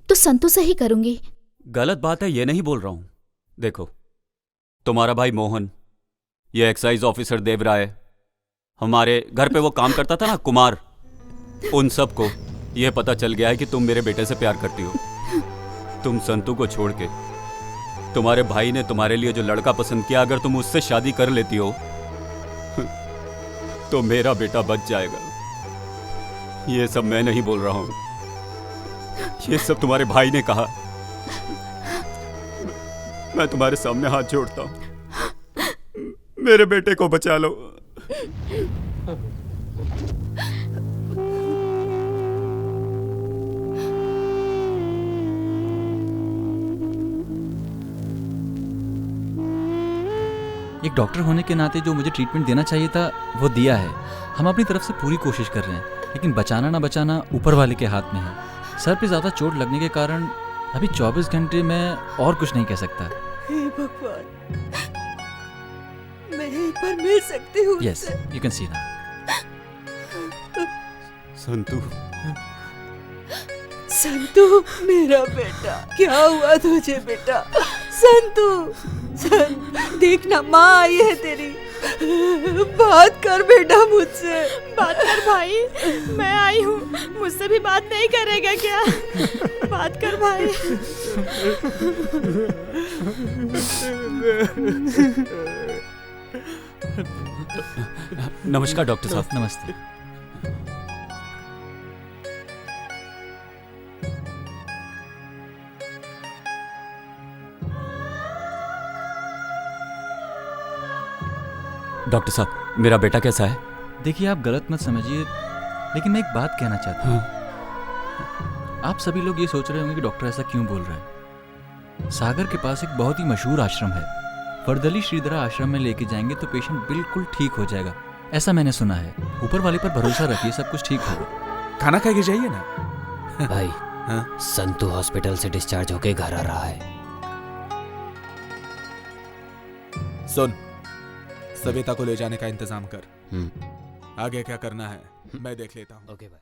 तो संतू से ही करूंगी। गलत बात है ये नहीं बोल रहा हूं। देखो, तुम्हारा भाई मोहन, ये एक्साइज ऑफिसर देवराय, हमारे घर पे वो काम करता था ना, कुमार, उन सब को ये पता चल गया है कि तुम मेरे बेटे से प्यार करती हो। तुम संतू को छोड़ के तुम्हारे भाई ने तुम्हारे लिए जो लड़का पसंद किया, अगर तुम उससे शादी कर लेती हो तो मेरा बेटा बच जाएगा। ये सब मैं नहीं बोल रहा हूं, ये सब तुम्हारे भाई ने कहा। मैं तुम्हारे सामने हाथ जोड़ता हूं, मेरे बेटे को बचा लो। एक डॉक्टर होने के नाते जो मुझे ट्रीटमेंट देना चाहिए था वो दिया है। हम अपनी तरफ से पूरी कोशिश कर रहे हैं, लेकिन बचाना ना बचाना ऊपर वाले के हाथ में है। सर पे ज़्यादा चोट लगने के कारण अभी 24 घंटे में और कुछ नहीं कह सकता। हे भगवान, मैं एक बार मिल सकती हूँ? यस, यू कैन सी ना। संतू, संतू मेरा बेटा, क्या हुआ तुझे बेटा? संतू, देखना माँ आई है तेरी, बात कर बेटा मुझसे। बात कर भाई, मैं आई हूँ, मुझसे भी बात नहीं करेगा क्या? बात कर भाई। नमस्कार डॉक्टर साहब। नमस्ते। डॉक्टर साहब, मेरा बेटा कैसा है? देखिए, आप गलत मत समझिए, लेकिन मैं एक बात कहना चाहता हूँ। आप सभी लोग ये सोच रहे होंगे कि डॉक्टर ऐसा क्यों बोल रहा है। सागर के पास एक बहुत ही मशहूर आश्रम है, वर्दली श्रीधरा आश्रम में लेके जाएंगे तो पेशेंट बिल्कुल ठीक हो जाएगा, ऐसा मैंने सुना है। ऊपर वाले पर भरोसा रखिए, सब कुछ ठीक होगा। खाना खा के जाइए ना। भाई, संतू हॉस्पिटल से डिस्चार्ज होके घर आ रहा है। सुन, सविता को ले जाने का इंतजाम कर। आगे क्या करना है मैं देख लेता हूँ। ओके भाई।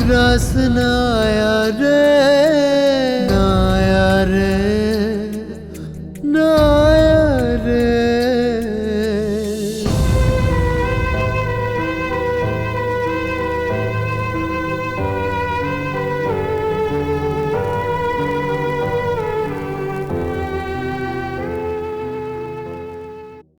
रस ना आया रे, ना आया रे।